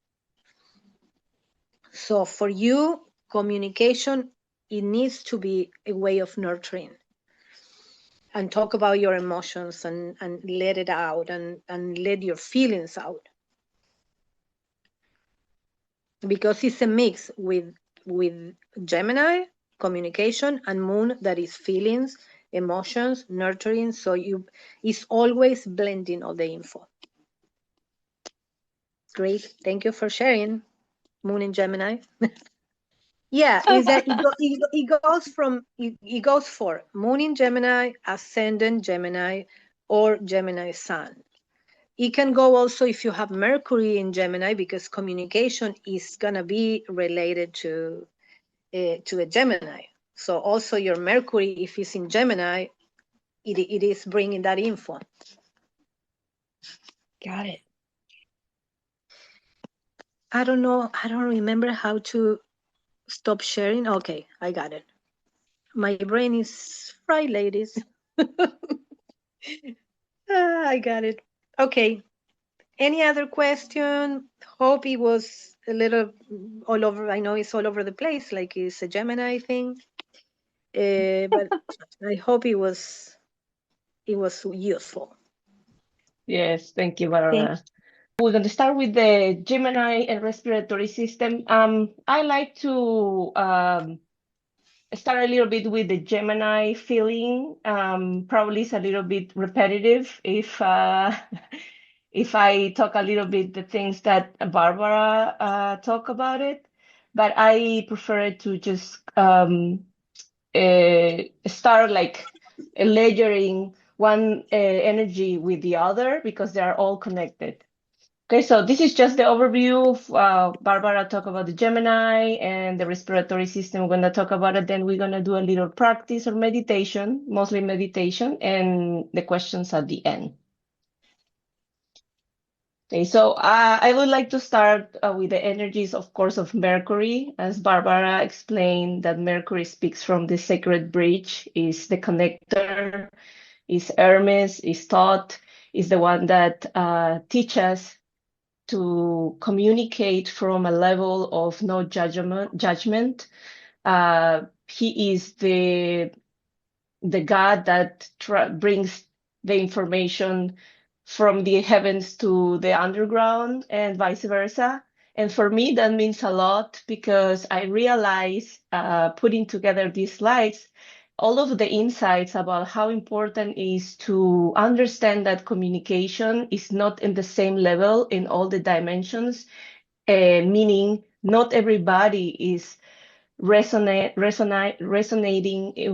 So for you, communication, it needs to be a way of nurturing, and talk about your emotions, and let it out, and let your feelings out, because it's a mix with Gemini, communication, and moon, that is feelings, emotions, nurturing. So it's always blending all the info. Great, thank you for sharing, moon in Gemini. Yeah, is that it goes for moon in Gemini, ascendant Gemini, or Gemini sun. It can go also if you have Mercury in Gemini, because communication is gonna be related to a Gemini. So also your Mercury, if it's in Gemini, it is bringing that info. Got it. I don't know. I don't remember how to stop sharing. Okay, I got it. My brain is fried, ladies. I got it. Okay. Any other question? Hope it was a little all over. I know it's all over the place, like it's a Gemini thing. But I hope it was useful. Yes, thank you, Barbara. We're going to start with the Gemini and respiratory system. I like to start a little bit with the Gemini feeling. Probably it's a little bit repetitive if if I talk a little bit the things that Barbara talk about it, but I prefer to just start like layering one energy with the other because they are all connected. Okay, so this is just the overview of Barbara talk about the Gemini and the respiratory system. We're going to talk about it. Then we're going to do a little practice or meditation, mostly meditation, and the questions at the end. Okay, so I would like to start with the energies, of course, of Mercury. As Barbara explained, that Mercury speaks from the sacred bridge, is the connector, is Hermes, is thought, is the one that teaches to communicate from a level of no judgment. He is the God that brings the information from the heavens to the underground and vice versa. And for me, that means a lot because I realize putting together these slides, all of the insights about how important is to understand that communication is not in the same level in all the dimensions, meaning not everybody is resonating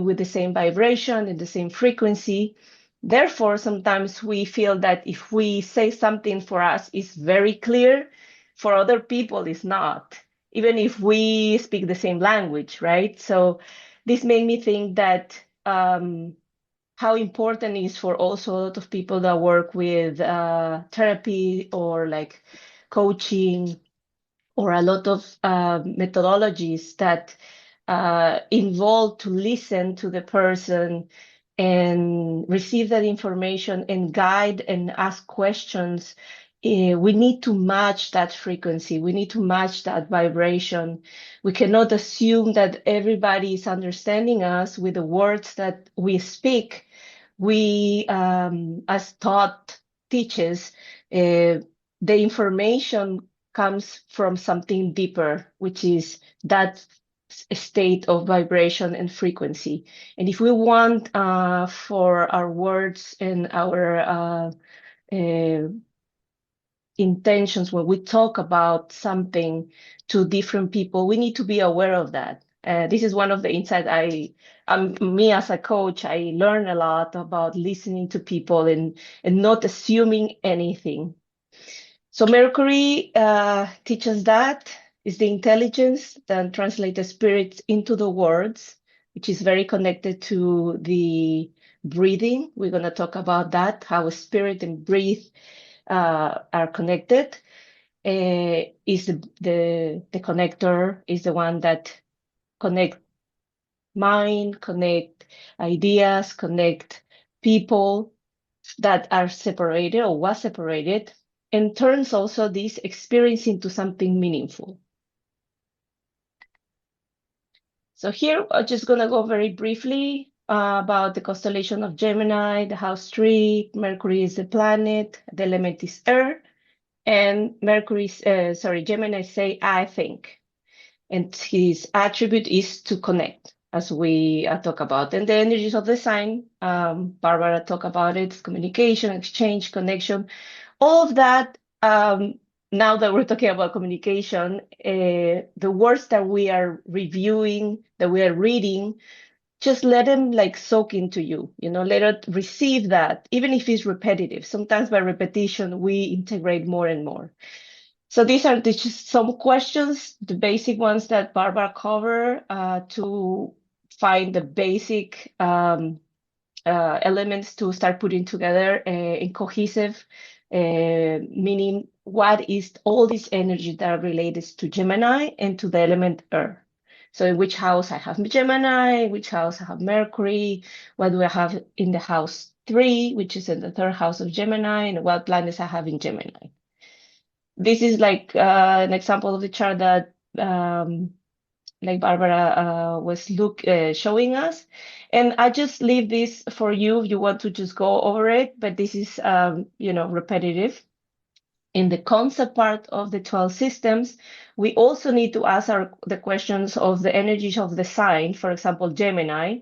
with the same vibration and the same frequency. Therefore, sometimes we feel that if we say something for us is very clear, for other people it's not, even if we speak the same language, right? So this made me think that how important it is for also a lot of people that work with therapy or like coaching or a lot of methodologies that involve to listen to the person and receive that information and guide and ask questions. We need to match that frequency. We need to match that vibration. We cannot assume that everybody is understanding us with the words that we speak. We, as thought teaches, the information comes from something deeper, which is that state of vibration and frequency. And if we want for our words and our intentions when we talk about something to different people, we need to be aware of that. This is one of the insights me as a coach, I learn a lot about listening to people and not assuming anything. So Mercury teaches that is the intelligence that translates the spirits into the words, which is very connected to the breathing. We're going to talk about that, how spirit and breathe are connected. Is the connector, is the one that connect mind, connect ideas, connect people that are separated or was separated, and turns also this experience into something meaningful. So here, I'm just going to go very briefly about the constellation of Gemini, the house 3. Mercury is the planet, the element is air, and Gemini say, I think. And his attribute is to connect, as we talk about. And the energies of the sign, Barbara talked about it, communication, exchange, connection, all of that. Now that we're talking about communication, the words that we are reviewing, that we are reading, just let them like soak into you, let it receive that, even if it's repetitive. Sometimes by repetition, we integrate more and more. So these are just some questions, the basic ones that Barbara covered to find the basic elements to start putting together in cohesive, meaning what is all this energy that are related to Gemini and to the element Earth. So in which house I have Gemini, which house I have Mercury, what do I have in the house 3, which is in the 3rd house of Gemini, and what planets I have in Gemini. This is like an example of the chart that like Barbara was showing us. And I just leave this for you if you want to just go over it, but this is, repetitive. In the concept part of the 12 systems, we also need to ask the questions of the energies of the sign, for example, Gemini,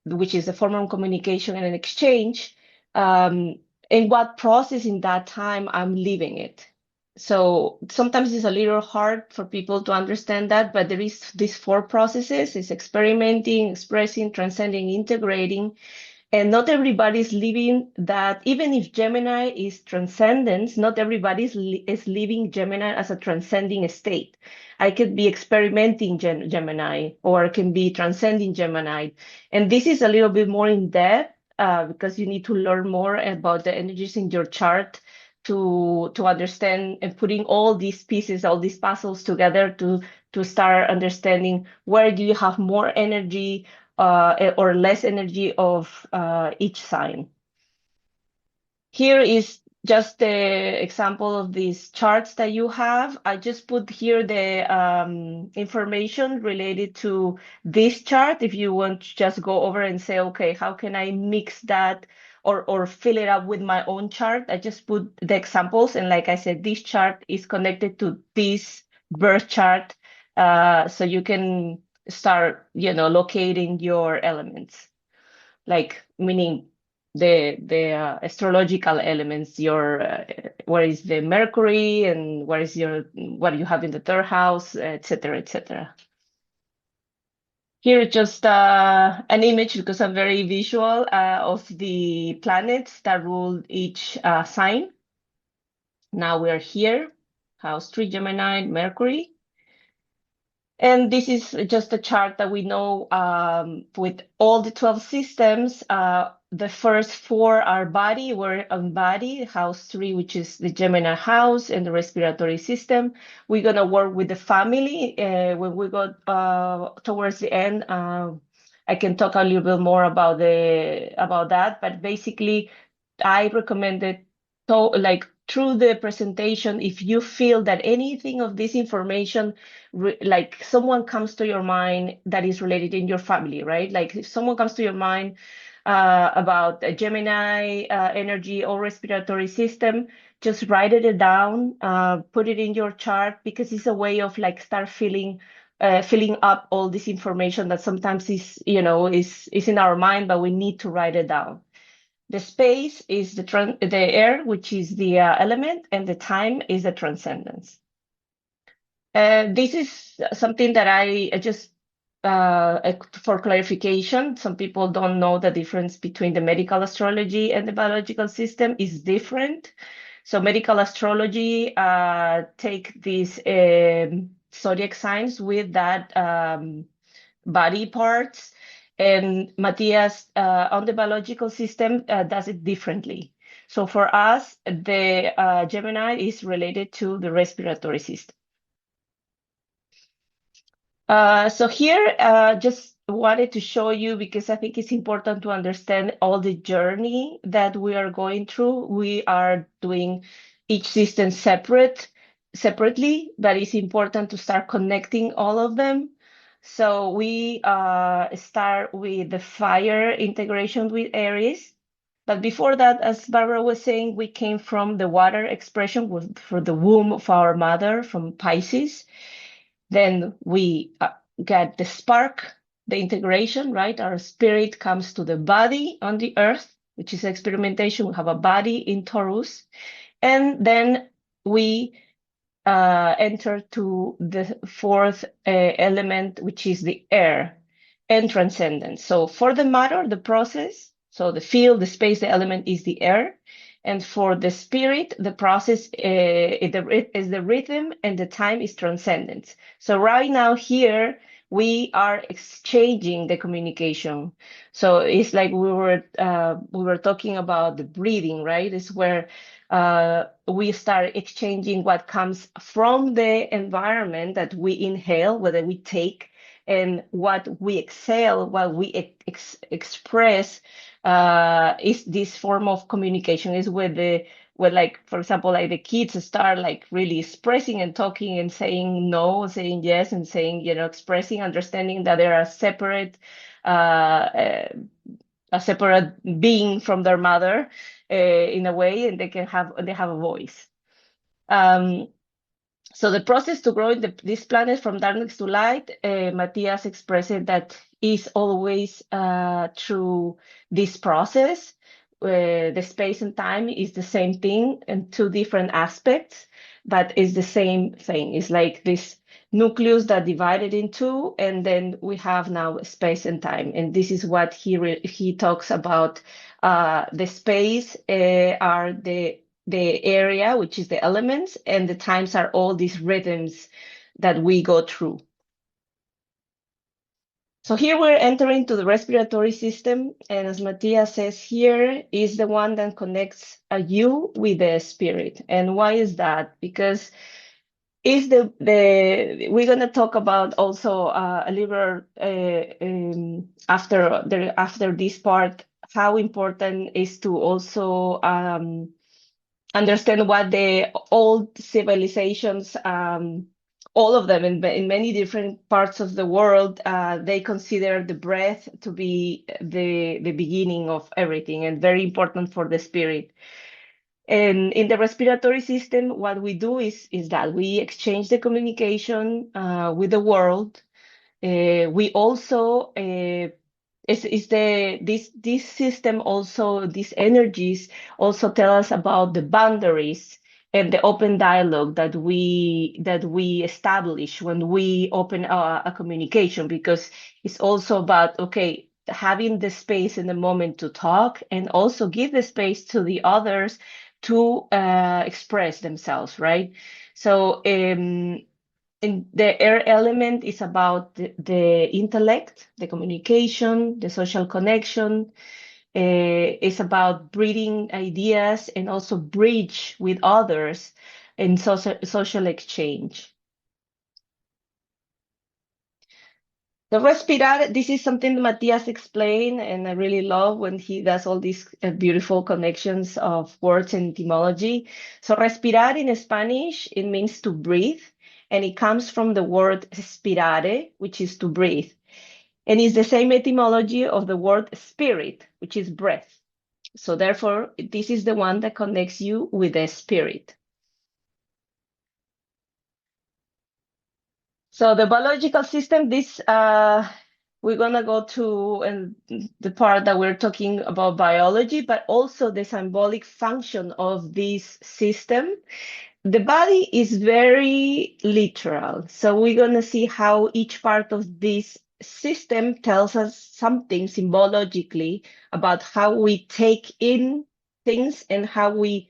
which is a form of communication and an exchange, in what process in that time I'm living it. So sometimes it's a little hard for people to understand that, but there is these 4 processes: is experimenting, expressing, transcending, integrating. And not everybody's living that. Even if Gemini is transcendence, not everybody is living Gemini as a transcending state. I could be experimenting Gemini, or can be transcending Gemini. And this is a little bit more in depth because you need to learn more about the energies in your chart to understand, and putting all these pieces, all these puzzles together to start understanding where do you have more energy or less energy of each sign. Here is just the example of these charts that you have. I just put here the information related to this chart. If you want to just go over and say, okay, how can I mix that or fill it up with my own chart? I just put the examples. And like I said, this chart is connected to this birth chart. So you can start, locating your elements, like meaning the astrological elements, your where is the Mercury and what you have in the 3rd house, etc., etc. Here just an image, because I'm very visual, of the planets that rule each sign. Now we're here, house 3 Gemini, Mercury. And this is just a chart that we know with all the 12 systems. the first four are body. We're on body, house 3, which is the Gemini house, and the respiratory system. We're going to work with the family. When we go towards the end, I can talk a little bit more about that. But basically, I recommend it like through the presentation, if you feel that anything of this information, like someone comes to your mind that is related in your family, right? Like if someone comes to your mind about a Gemini energy or respiratory system, just write it down, put it in your chart, because it's a way of like start filling up all this information that sometimes is in our mind, but we need to write it down. The space is the air, which is the element, and the time is the transcendence. This is something that I just, for clarification, some people don't know the difference between the medical astrology and the biological system is different. So medical astrology take these zodiac signs with that body parts, and Matias on the biological system does it differently. So for us, the Gemini is related to the respiratory system. So here, just wanted to show you, because I think it's important to understand all the journey that we are going through. We are doing each system separately, but it's important to start connecting all of them. So we start with the fire integration with Aries. But before that, as Barbara was saying, we came from the water expression for the womb of our mother from Pisces. Then we get the spark, the integration, right? Our spirit comes to the body on the earth, which is experimentation. We have a body in Taurus. And then we enter to the fourth element, which is the air and transcendence. So for the matter, the process, so the field, the space, the element is the air. And for the spirit, the process is the rhythm, and the time is transcendence. So right now here, we are exchanging the communication. So it's like we were talking about the breathing, right? It's where we start exchanging what comes from the environment that we inhale, whether we take, and what we exhale, what we express is this form of communication. Is where like, for example, like the kids start like really expressing and talking and saying no, saying yes, and saying, expressing, understanding that they are a separate being from their mother in a way, and they have a voice. So the process to grow this planet from darkness to light, Matias expressed that is always through this process. The space and time is the same thing in two different aspects, but it's the same thing. It's like this nucleus that divided in two, and then we have now space and time. And this is what he talks about. The space are the area, which is the elements, and the times are all these rhythms that we go through. So here we're entering to the respiratory system, and as Matias says here, is the one that connects you with the spirit. And why is that? Because is we're going to talk about also a little after this part, how important is to also understand what the old civilizations, all of them in many different parts of the world, they consider the breath to be the beginning of everything, and very important for the spirit. And in the respiratory system, what we do is that we exchange the communication with the world. We also this system also, these energies also tell us about the boundaries and the open dialogue that we establish when we open a communication, because it's also about, okay, having the space and the moment to talk, and also give the space to the others to express themselves, right? So and the air element is about the intellect, the communication, the social connection. It's about breeding ideas and also bridge with others in social exchange. The respirar, this is something Matias explained, and I really love when he does all these beautiful connections of words and etymology. So respirar in Spanish, it means to breathe, and it comes from the word spirare, which is to breathe. And it's the same etymology of the word spirit, which is breath. So therefore, this is the one that connects you with the spirit. So the biological system, this we're gonna go to the part that we're talking about biology, but also the symbolic function of this system. The body is very literal. So we're gonna see how each part of this system tells us something symbologically about how we take in things and how we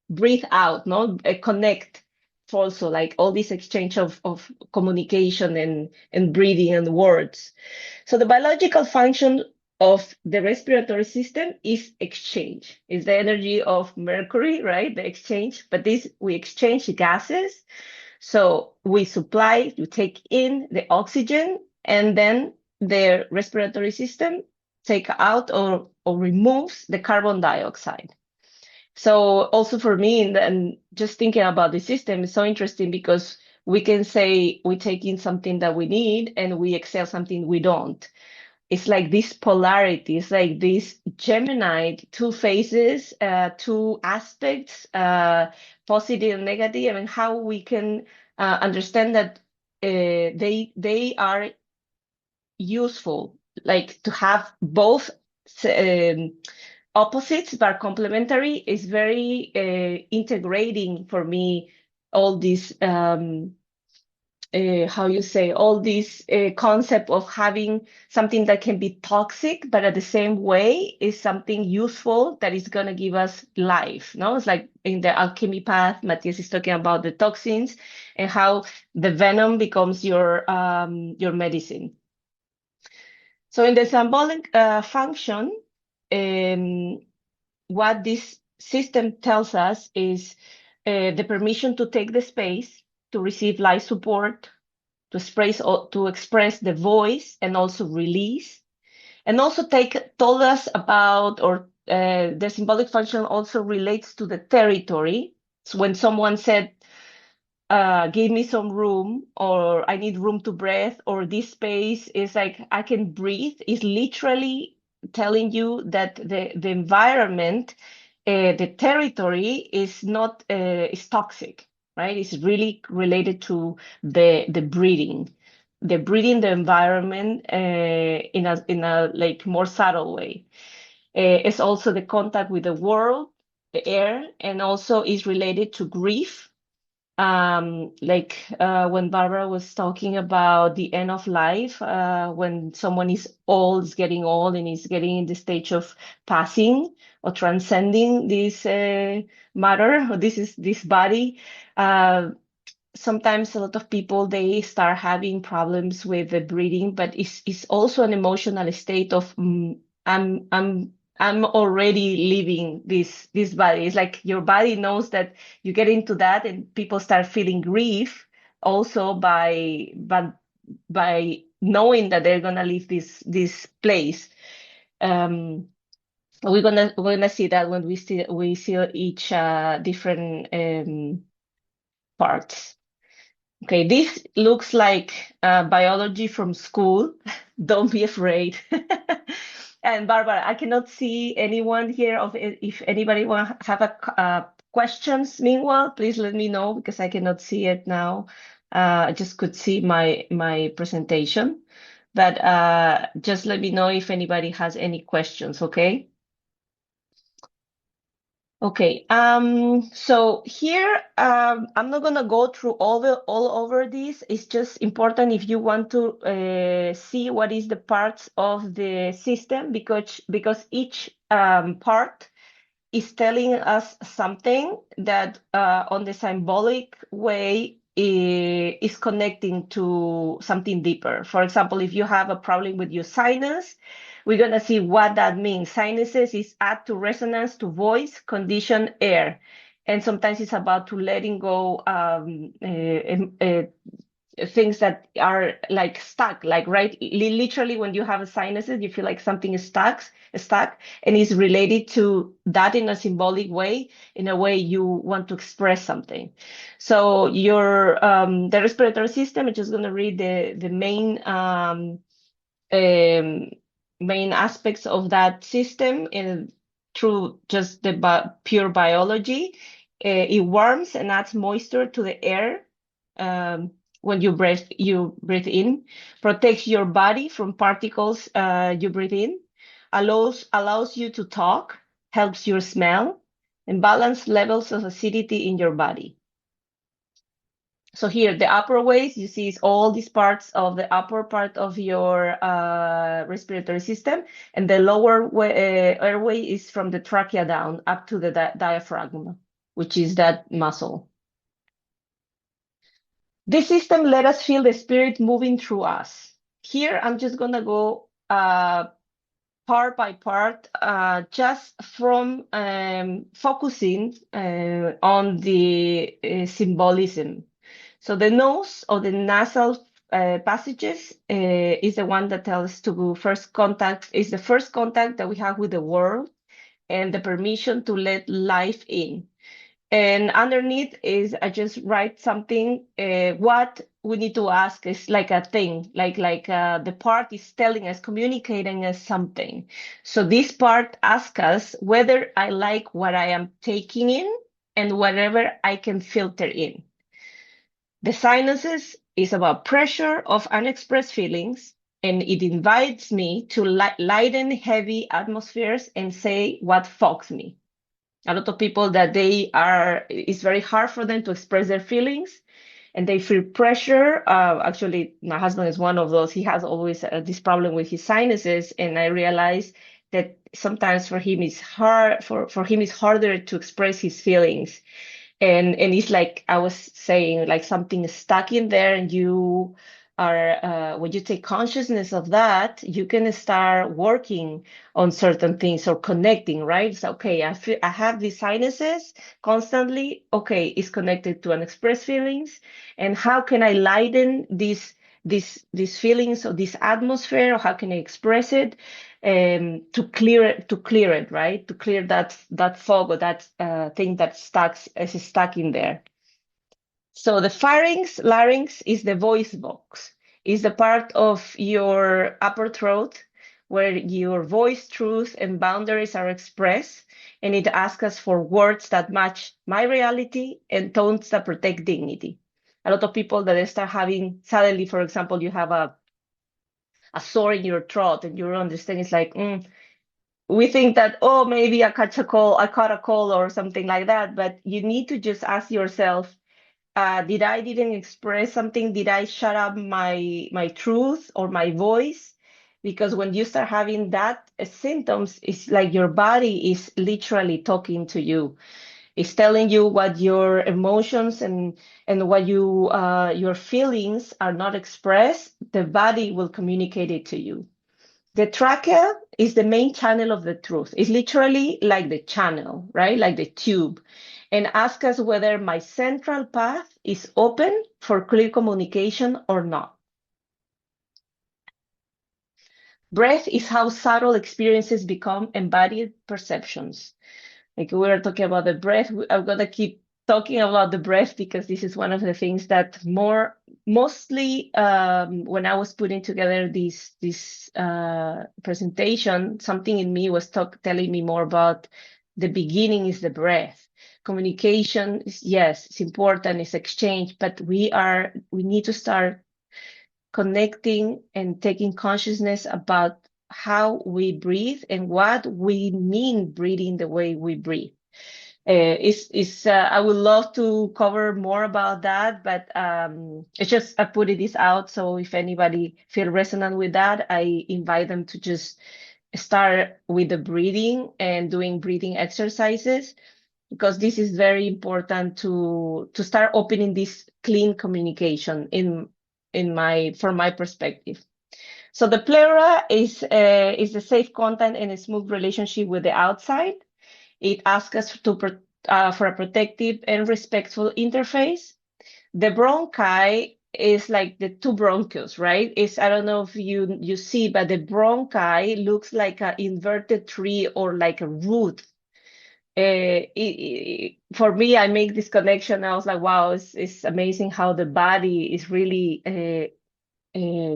breathe out, no? Connect also, like all this exchange of communication and breathing and words. So the biological function of the respiratory system is exchange. Is the energy of Mercury, right? The exchange, but this we exchange gases. So we supply, you take in the oxygen, and then the respiratory system take out or removes the carbon dioxide. So also for me, and just thinking about the system is so interesting because we can say we take in something that we need and we exhale something we don't. It's like this polarity. It's like this Gemini, two faces, two aspects, positive and negative, and how we can understand that they are useful, like to have both opposites but complementary is very integrating for me. All these how you say, all this concept of having something that can be toxic, but at the same way is something useful that is going to give us life. No, it's like in the alchemy path, Matias is talking about the toxins and how the venom becomes your medicine. So in the symbolic function, what this system tells us is the permission to take the space, to receive life support, to express the voice and also release. And also told us about, or the symbolic function also relates to the territory. So when someone said, give me some room, or I need room to breathe, or this space is like I can breathe, is literally telling you that the environment, the territory is not is toxic, right? It's really related to the breathing, the environment in a like more subtle way. It's also the contact with the world, the air, and also is related to grief, like when Barbara was talking about the end of life, when someone is old, is getting old, and is getting in the stage of passing or transcending this matter, or this body. Sometimes a lot of people, they start having problems with the breathing, but it's also an emotional state of I'm already leaving this body. It's like your body knows that you get into that, and people start feeling grief also by knowing that they're gonna leave this place. We're gonna see that when we see each different parts. Okay, this looks like biology from school. Don't be afraid. And Barbara, I cannot see anyone here. If anybody want have questions, meanwhile, please let me know because I cannot see it now. I just could see my presentation, but just let me know if anybody has any questions. Okay. Okay, so here I'm not gonna go through all over this. It's just important if you want to see what is the parts of the system, because each part is telling us something that on the symbolic way is connecting to something deeper. For example, if you have a problem with your sinus, we're going to see what that means. Sinuses is add to resonance to voice, condition, air. And sometimes it's about to letting go things that are like stuck, like literally when you have a sinuses, you feel like something is stuck, and is related to that in a symbolic way, in a way you want to express something. So your the respiratory system, I'm just going to read the main aspects of that system through just the pure biology. It warms and adds moisture to the air when you breathe in, protects your body from particles you breathe in, allows you to talk, helps you smell, and balance levels of acidity in your body. So here, the upper ways, you see is all these parts of the upper part of your respiratory system, and the lower airway is from the trachea down up to the diaphragm, which is that muscle. This system let us feel the spirit moving through us. Here, I'm just going to go part by part, just from focusing on the symbolism. So the nose or the nasal passages is the one that tells us to first contact, is the first contact that we have with the world and the permission to let life in. And underneath is I just write something. What we need to ask is like a thing, like the part is telling us, communicating us something. So this part asks us whether I like what I am taking in and whatever I can filter in. The sinuses is about pressure of unexpressed feelings, and it invites me to lighten heavy atmospheres and say what fogs me. A lot of people that it's very hard for them to express their feelings and they feel pressure. Actually, my husband is one of those. He has always this problem with his sinuses. And I realized that sometimes for him it's hard, for him it's harder to express his feelings. And it's like I was saying, like something is stuck in there, and you are when you take consciousness of that, you can start working on certain things or connecting, right? So okay, I have these sinuses constantly. Okay, it's connected to unexpressed feelings, and how can I lighten these feelings or this atmosphere, or how can I express it to clear it, right? To clear that fog or that thing that is stuck in there. So the larynx is the voice box, is the part of your upper throat where your voice, truth, and boundaries are expressed, and it asks us for words that match my reality and tones that protect dignity. A lot of people that they start having suddenly, for example, you have a sore in your throat, and you understand it's like, we think that, oh, maybe I caught a cold or something like that, but you need to just ask yourself, didn't express something? Did I shut up my truth or my voice? Because when you start having that symptoms, it's like your body is literally talking to you. It's telling you what your emotions and what your feelings are not expressed. The body will communicate it to you. The trachea is the main channel of the truth. It's literally like the channel, right? Like the tube. And ask us whether my central path is open for clear communication or not. Breath is how subtle experiences become embodied perceptions. Like we were talking about the breath, I'm going to keep talking about the breath because this is one of the things that mostly when I was putting together this presentation, something in me was telling me more about the beginning is the breath. Communication is, yes, it's important, it's exchange, but we need to start connecting and taking consciousness about how we breathe and what we mean breathing the way we breathe. I would love to cover more about that, but it's just I put this out. So if anybody feel resonant with that, I invite them to just start with the breathing and doing breathing exercises, because this is very important to start opening this clean communication from my perspective. So the pleura is the safe contact and a smooth relationship with the outside. It asks us for a protective and respectful interface. The bronchi is like the two bronchus, right? I don't know if you see, but the bronchi looks like an inverted tree or like a root. For me, I make this connection. I was like, wow, it's amazing how the body is really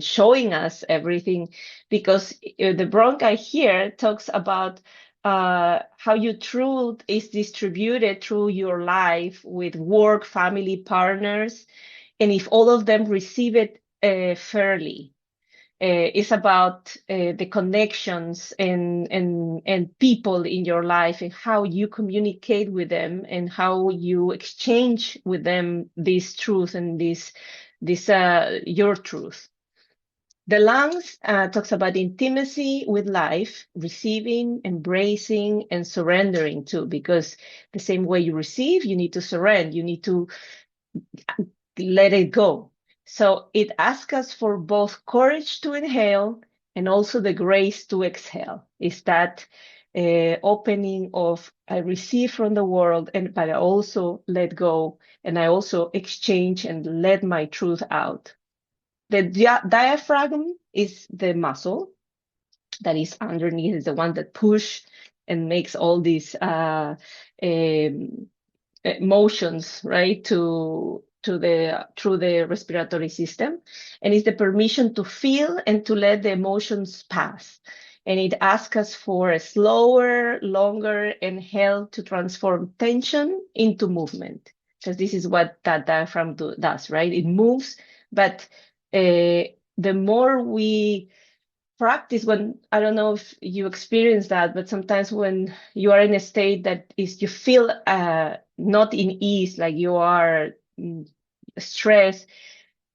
showing us everything, because the bronchi here talks about how your truth is distributed through your life with work, family, partners, and if all of them receive it fairly. It's about the connections and people in your life and how you communicate with them and how you exchange with them this truth and this your truth. The lungs talks about intimacy with life, receiving, embracing, and surrendering too, because the same way you receive, you need to surrender, you need to let it go. So it asks us for both courage to inhale and also the grace to exhale. Is that opening of I receive from the world, but I also let go, and I also exchange and let my truth out. The diaphragm is the muscle that is underneath, is the one that push and makes all these motions, right, through the respiratory system, and it's the permission to feel and to let the emotions pass. And it asks us for a slower, longer inhale to transform tension into movement, because this is what that diaphragm does, right? It moves, but the more we practice, when I don't know if you experience that, but sometimes when you are in a state that is you feel not in ease, like you are stressed,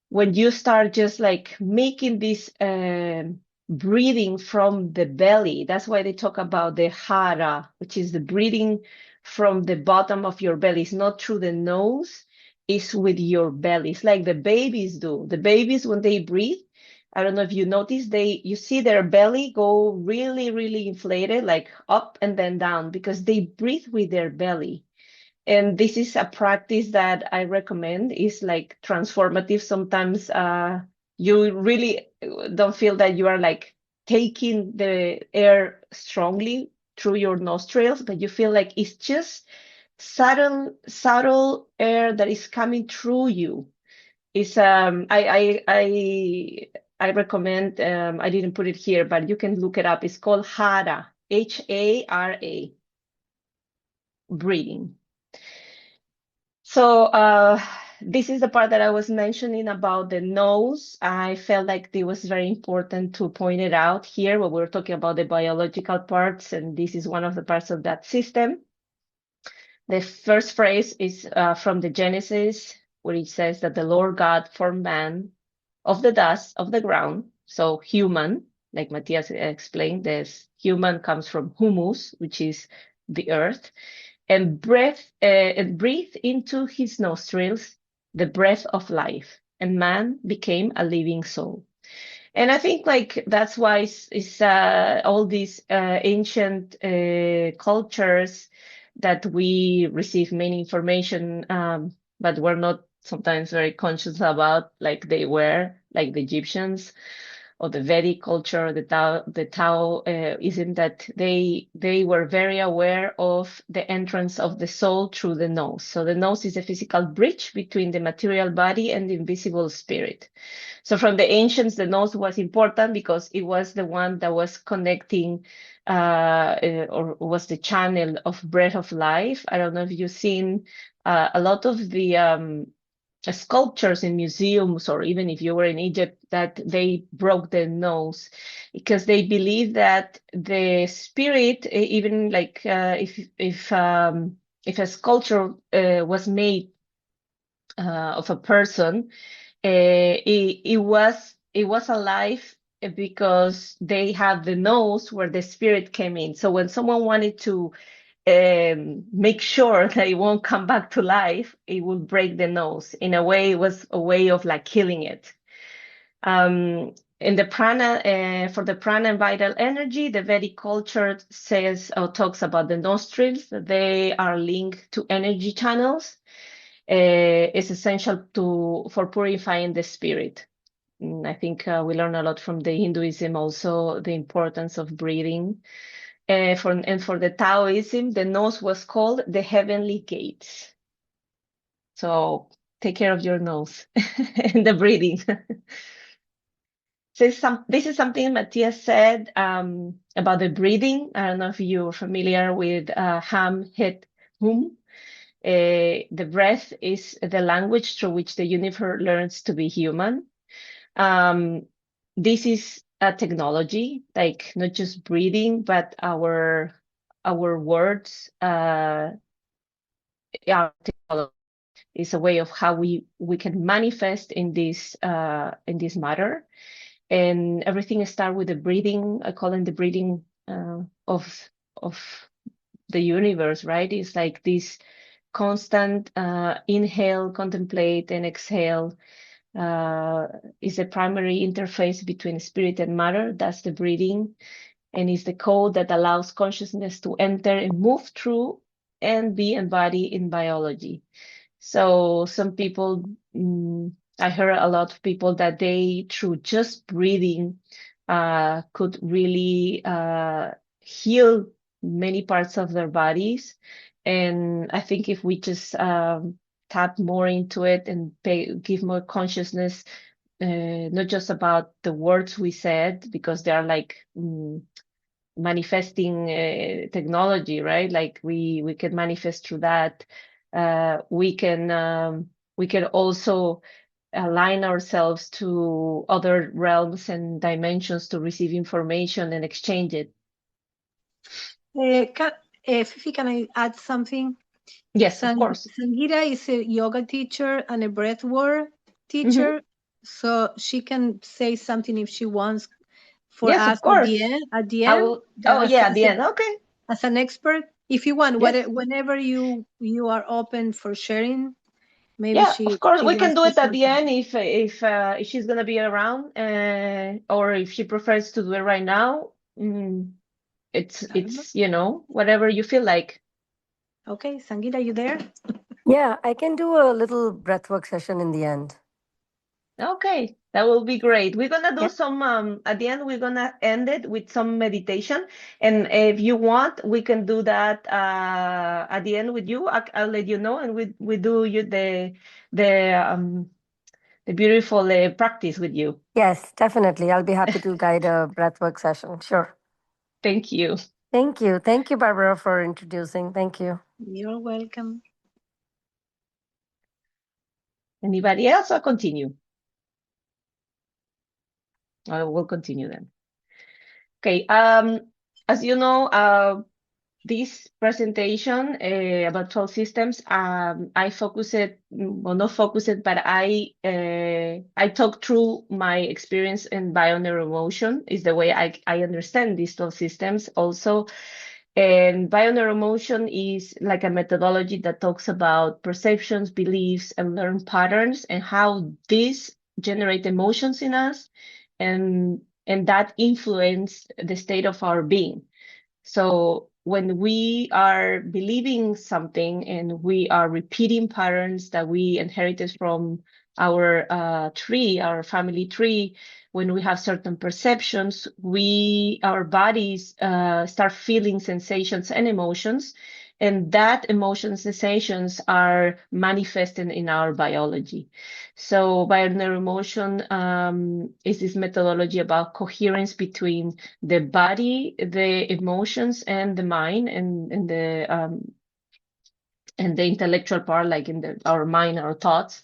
when you start just like making this breathing from the belly, that's why they talk about the hara, which is the breathing from the bottom of your belly. It's not through the nose, it's with your belly. It's like the babies do. The babies, when they breathe, I don't know if you notice, you see their belly go really, really inflated, like up and then down, because they breathe with their belly. And this is a practice that I recommend. Is like transformative. Sometimes you really don't feel that you are like taking the air strongly through your nostrils, but you feel like it's just subtle air that is coming through you. It's I recommend, I didn't put it here, but you can look it up. It's called Hara, Hara, breathing. So this is the part that I was mentioning about the nose. I felt like it was very important to point it out here when we're talking about the biological parts, and this is one of the parts of that system. The first phrase is from the Genesis, where it says that the Lord God formed man of the dust of the ground, so human, like Matias explained, this human comes from humus, which is the earth, and breathe into his nostrils the breath of life, and man became a living soul. And I think like that's why it's all these ancient cultures that we receive many information, but we're not sometimes very conscious about, like they were, like the Egyptians or the Vedic culture, the Taoism, that they were very aware of the entrance of the soul through the nose. So the nose is a physical bridge between the material body and the invisible spirit. So from the ancients, the nose was important because it was the one that was connecting or was the channel of breath of life. I don't know if you've seen a lot of the sculptures in museums, or even if you were in Egypt, that they broke their nose because they believe that the spirit, even like if a sculpture was made of a person, it was alive because they had the nose where the spirit came in. So when someone wanted to make sure that it won't come back to life, it would break the nose. In a way, it was a way of like killing it. In the prana, for the prana and vital energy, the Vedic culture says or talks about the nostrils. They are linked to energy channels. It's essential for purifying the spirit. I think we learn a lot from the Hinduism also the importance of breathing. For the Taoism, the nose was called the heavenly gates. So take care of your nose and the breathing. This is something Matias said about the breathing. I don't know if you're familiar with Ham, Het, Hum. The breath is the language through which the universe learns to be human. This is a technology, like not just breathing, but our words are technology. It's a way of how we can manifest in this matter. And everything starts with the breathing. I call it the breathing of the universe, right? It's like this constant inhale, contemplate, and exhale is the primary interface between spirit and matter. That's the breathing, and is the code that allows consciousness to enter and move through and be embodied in biology. So some people, I heard a lot of people that they, through just breathing, could really heal many parts of their bodies. And I think if we just tap more into it and give more consciousness, not just about the words we said, because they are like manifesting technology, right? Like we can manifest through that. We can also align ourselves to other realms and dimensions to receive information and exchange it. Fifi, can I add something? Yes, of course. Sangeeta is a yoga teacher and a breathwork teacher, so she can say something if she wants for yes, us of course. at the end. At the end. Okay. As an expert, if you want, yes. whenever you are open for sharing, maybe yeah, of course, we can do it at the something. end if she's gonna be around, or if she prefers to do it right now. It's whatever you feel like. Okay, Sangeeta, you there? Yeah, I can do a little breathwork session in the end. Okay, that will be great. We're gonna do some at the end. We're gonna end it with some meditation, and if you want, we can do that at the end with you. I'll let you know, and we do you the beautiful practice with you. Yes, definitely. I'll be happy to guide a breathwork session. Sure. Thank you. Thank you. Thank you, Barbara, for introducing. Thank you. You're welcome. Anybody else? I'll continue. I will continue then. Okay. As you know, this presentation about 12 systems, I focus it, well, not focus it, but I talk through my experience in BioNeuroEmotion is the way I understand these 12 systems also. And BioNeuroEmotion is like a methodology that talks about perceptions, beliefs, and learned patterns and how these generate emotions in us and that influence the state of our being. So when we are believing something and we are repeating patterns that we inherited from our our family tree, when we have certain perceptions, our bodies start feeling sensations and emotions, and that emotions sensations are manifested in our biology. So BioNeuroEmotion is this methodology about coherence between the body, the emotions, and the mind, and the intellectual part, like in our mind, our thoughts.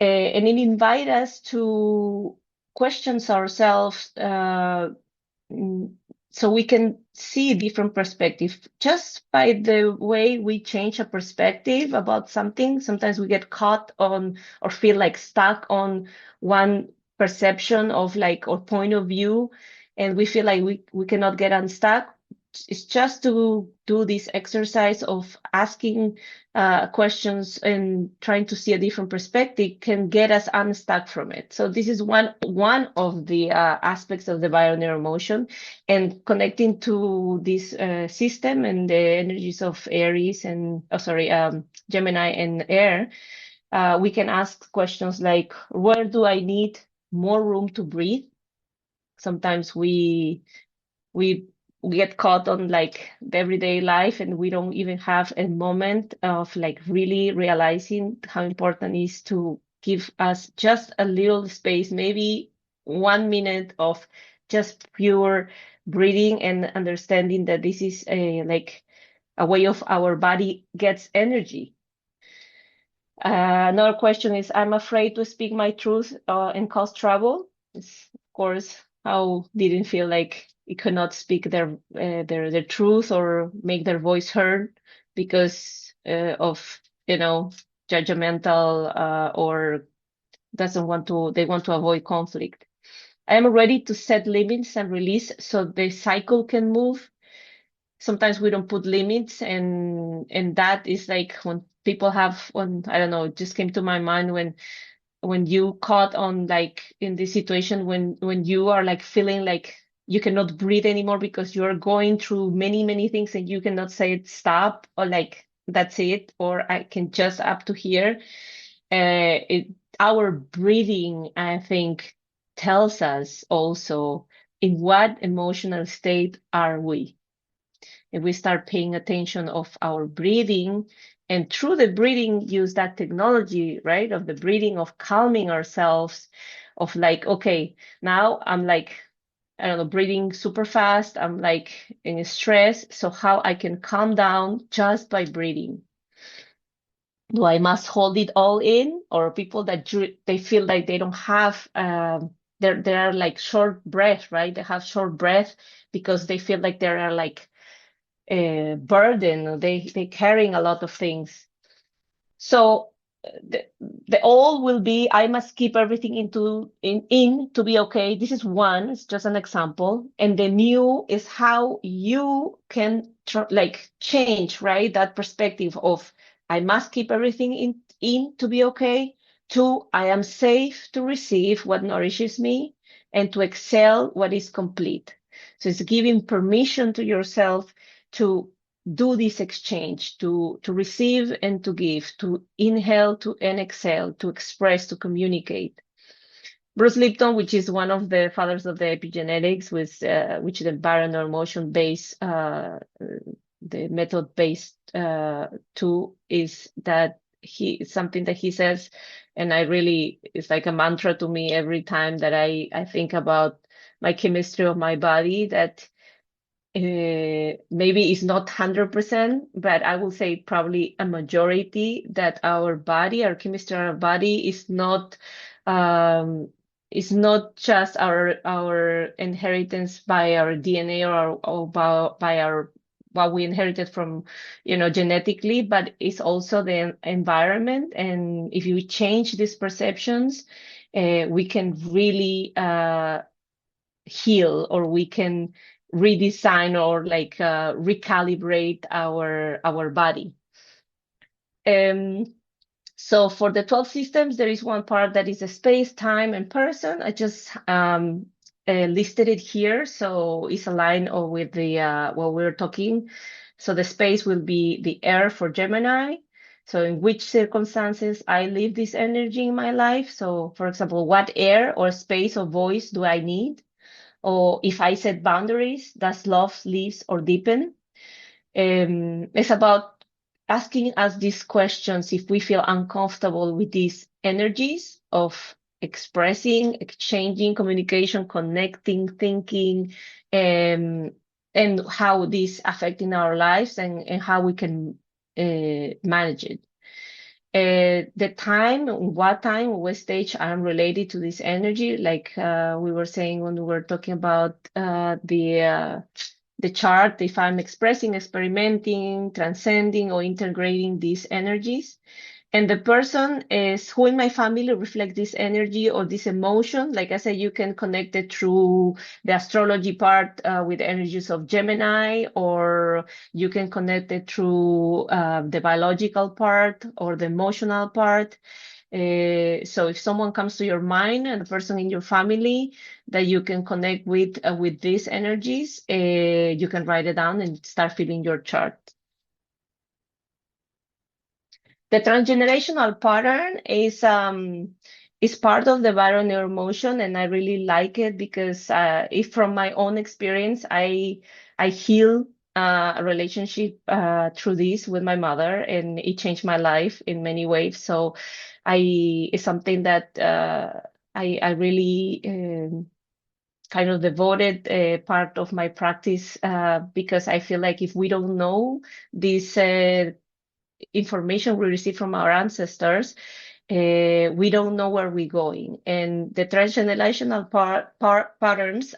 And it invites us to question ourselves so we can see different perspective. Just by the way we change a perspective about something, sometimes we get caught on or feel like stuck on one perception of like or point of view, and we feel like we cannot get unstuck. it's just to do this exercise of asking questions and trying to see a different perspective can get us unstuck from it. So this is one of the aspects of the BioNeuroEmotion, and connecting to this system and the energies of Aries and Gemini and Air. We can ask questions like, where do I need more room to breathe? Sometimes we get caught on like the everyday life, and we don't even have a moment of like really realizing how important it is to give us just a little space, maybe 1 minute of just pure breathing and understanding that this is like a way of our body gets energy. Another question is, I'm afraid to speak my truth and cause trouble. It's, of course, how didn't feel like it could not speak their truth or make their voice heard because of, judgmental or they want to avoid conflict. I am ready to set limits and release so the cycle can move. Sometimes we don't put limits, and that is like when people have, when I don't know, it just came to my mind when you caught on like in this situation when you are like feeling like you cannot breathe anymore because you're going through many things and you cannot say stop or like that's it, or I can just up to here. Our breathing, I think, tells us also in what emotional state are we. If we start paying attention of our breathing, and through the breathing use that technology, right, of the breathing, of calming ourselves, of like, okay, now I'm like, I don't know, breathing super fast, I'm like in stress, so how I can calm down just by breathing. Do I must hold it all in? Or people that they feel like they don't have they're like short breath, right? They have short breath because they feel like they're like burden. They carrying a lot of things. So the all will be, I must keep everything in to be okay. This is one, it's just an example. And the new is how you can like change, right? That perspective of I must keep everything in to be okay. Two, I am safe to receive what nourishes me and to excel what is complete. So it's giving permission to yourself to do this exchange, to receive and to give, to inhale to and exhale, to express, to communicate. Bruce Lipton, which is one of the fathers of the epigenetics, which is the BioNeuroEmotion based, the method based tool, is that something that he says, and it's like a mantra to me every time that I think about my chemistry of my body, that maybe it's not 100%, but I will say probably a majority, that our chemistry, our body is not just our inheritance by our DNA or by our what we inherited from, genetically, but it's also the environment. And if you change these perceptions, we can really heal, or we can redesign or like recalibrate our body. So for the 12 systems, there is one part that is a space, time, and person. I just listed it here, so it's aligned with the what we're talking. So the space will be the air for Gemini. So in which circumstances I live this energy in my life. So for example, what air or space or voice do I need? Or if I set boundaries, does love leave or deepen? It's about asking us these questions if we feel uncomfortable with these energies of expressing, exchanging, communication, connecting, thinking, and how this affecting our lives, and how we can manage it. The time, what stage I'm related to this energy, like we were saying when we were talking about the chart, if I'm expressing, experimenting, transcending, or integrating these energies. And the person is who in my family reflects this energy or this emotion. Like I said, you can connect it through the astrology part with the energies of Gemini, or you can connect it through the biological part or the emotional part. So if someone comes to your mind and a person in your family that you can connect with these energies, you can write it down and start filling your chart. The transgenerational pattern is part of the BioNeuroEmotion, and I really like it because if from my own experience, I heal a relationship through this with my mother, and it changed my life in many ways. So it's something that I really kind of devoted part of my practice because I feel like if we don't know this information we receive from our ancestors, we don't know where we're going. And the transgenerational patterns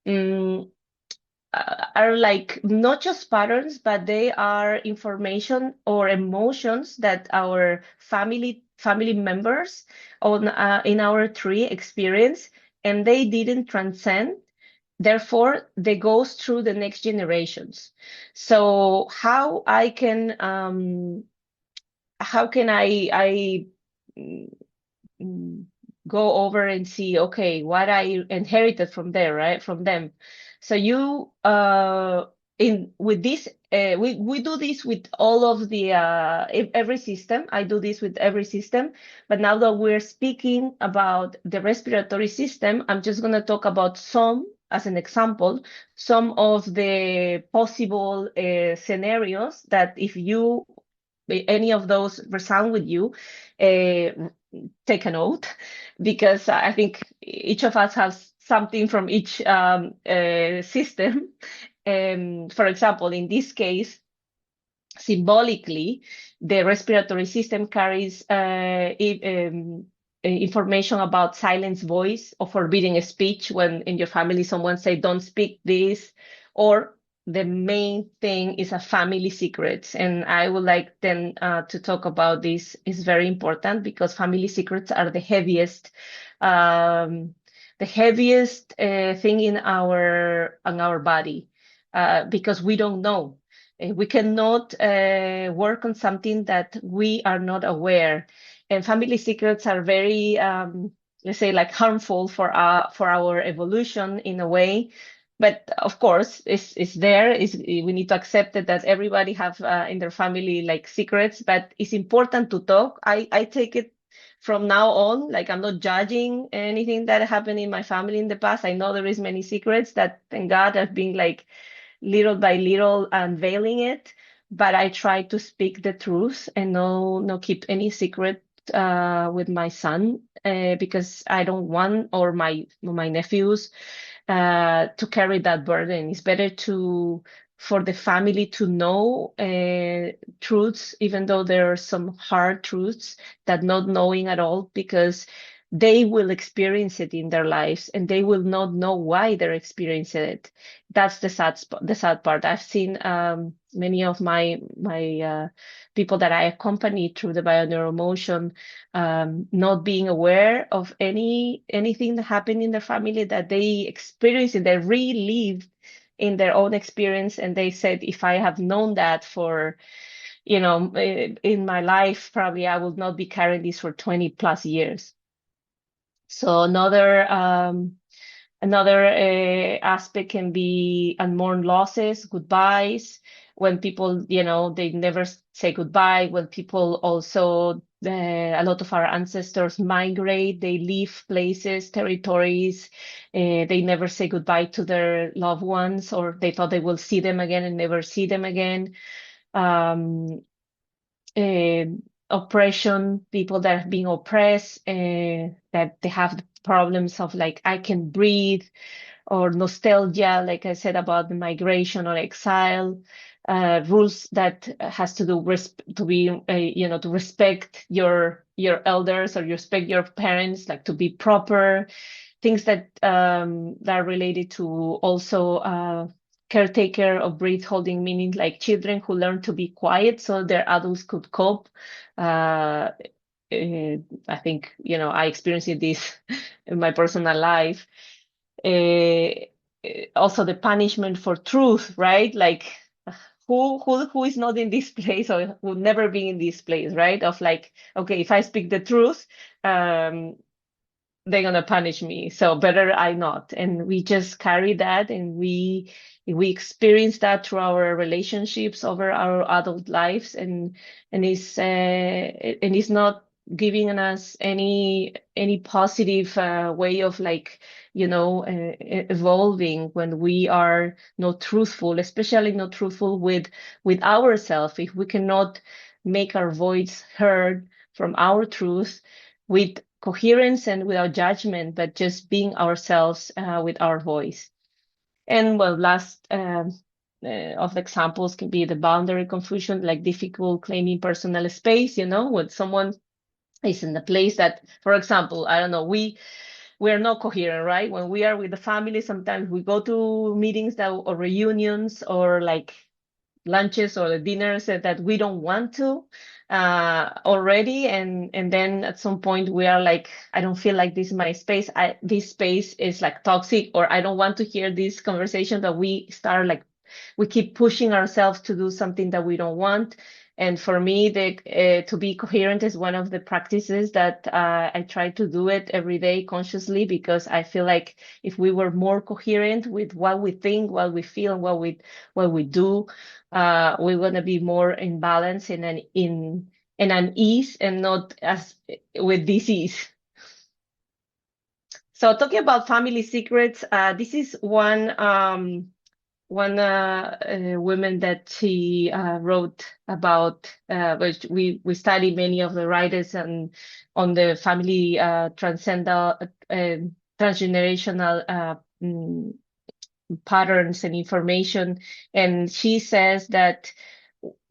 um, are like not just patterns, but they are information or emotions that our family members on in our tree experience, and they didn't transcend. Therefore, they goes through the next generations. So how can I mm, go over and see, okay, what I inherited from there, right? From them. So you in with this we do this with all of the every system. I do this with every system, but now that we're speaking about the respiratory system, I'm just going to talk about some as an example, some of the possible scenarios that if you any of those resound with you, take a note, because I think each of us has something from each system. For example, in this case, symbolically, the respiratory system carries information about silence voice or forbidding speech when in your family someone say don't speak this, or the main thing is a family secrets. And I would like then to talk about this. Is very important because family secrets are the heaviest thing in our body, because we don't know. We cannot work on something that we are not aware. And family secrets are very, let's say, like harmful for our evolution in a way. But of course, it's there. We need to accept it that everybody have in their family like secrets, but it's important to talk. I take it from now on, like I'm not judging anything that happened in my family in the past. I know there is many secrets that, thank God, have been like little by little unveiling it, but I try to speak the truth and no keep any secret with my son, because I don't want, or my nephews, to carry that burden. It's better for the family to know truths, even though there are some hard truths, that not knowing at all, because they will experience it in their lives and they will not know why they're experiencing it. That's the sad part. I've seen many of my people that I accompany through the BioNeuroEmotion not being aware of anything that happened in their family that they experienced and they relived in their own experience. And they said, if I have known that for in my life, probably I would not be carrying this for 20 plus years. So another aspect can be unmourned losses, goodbyes, when people, they never say goodbye, when people also, a lot of our ancestors migrate, they leave places, territories, they never say goodbye to their loved ones, or they thought they will see them again and never see them again. Uh, Oppression, people that are being oppressed, that they have the problems of like, I can breathe, or nostalgia, like I said about the migration or exile, rules that has to do to be, to respect your elders, or you respect your parents, like to be proper, things that are related to also caretaker of breath holding, meaning like children who learn to be quiet so their adults could cope. I think, I experienced this in my personal life. Also the punishment for truth, right? Like who is not in this place or will never be in this place, right? Of like, okay, if I speak the truth, they're gonna punish me, so better I not. And we just carry that, and we experience that through our relationships over our adult lives, and it's not giving us any positive way of like evolving when we are not truthful, especially not truthful with ourselves. If we cannot make our voice heard from our truth with coherence and without judgment, but just being ourselves with our voice. And well, last of the examples can be the boundary confusion, like difficult claiming personal space, when someone is in a place that, for example, I don't know, we're not coherent, right? When we are with the family, sometimes we go to meetings or reunions or like lunches or the dinners that we don't want to already, and then at some point we are like, I don't feel like this is my space. This space is like toxic, or I don't want to hear this conversation, that we start like we keep pushing ourselves to do something that we don't want. And for me, to be coherent is one of the practices that I try to do it every day consciously, because I feel like if we were more coherent with what we think, what we feel, and what we do, we're going to be more in balance and in an ease, and not as with disease. So talking about family secrets, this is one woman that she wrote about, which we study many of the writers and on the family transcendental transgenerational patterns and information. And she says that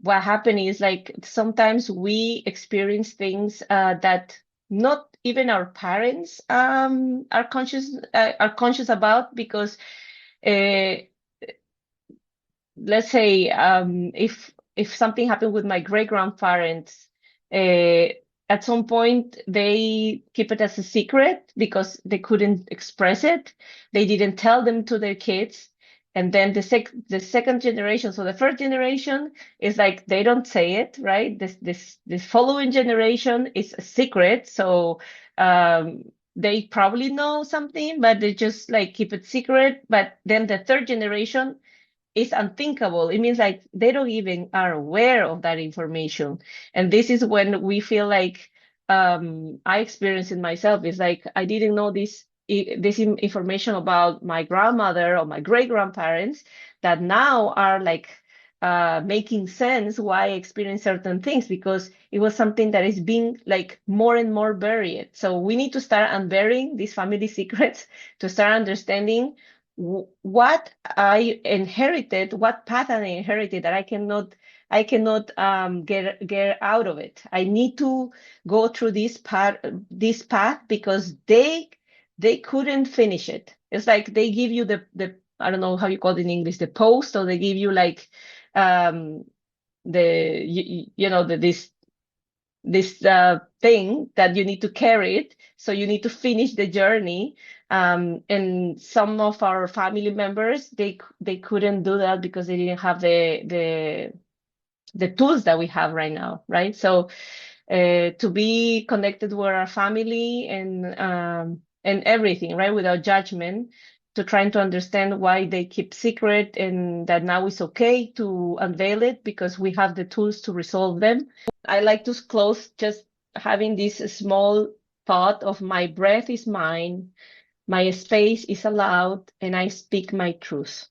what happened is like sometimes we experience things that not even our parents are conscious about, because let's say if something happened with my great grandparents, at some point they keep it as a secret because they couldn't express it. They didn't tell them to their kids. And then the second generation, so the first generation is like they don't say it, right? This following generation is a secret. So they probably know something, but they just like keep it secret. But then the third generation is unthinkable. It means like they don't even are aware of that information. And this is when we feel like I experienced it myself. It's like I didn't know this information about my grandmother or my great grandparents that now are like making sense why I experience certain things, because it was something that is being like more and more buried. So we need to start unburying these family secrets to start understanding what I inherited, what pattern I inherited that I cannot get out of it. I need to go through this path because they couldn't finish it. It's like they give you the I don't know how you call it in English, the post, or they give you like this thing that you need to carry it. So you need to finish the journey. And some of our family members, they couldn't do that because they didn't have the tools that we have right now, right? So to be connected with our family and everything, right, without judgment, to trying to understand why they keep secret, and that now it's okay to unveil it because we have the tools to resolve them. I like to close just having this small thought of: my breath is mine, my space is allowed, and I speak my truth.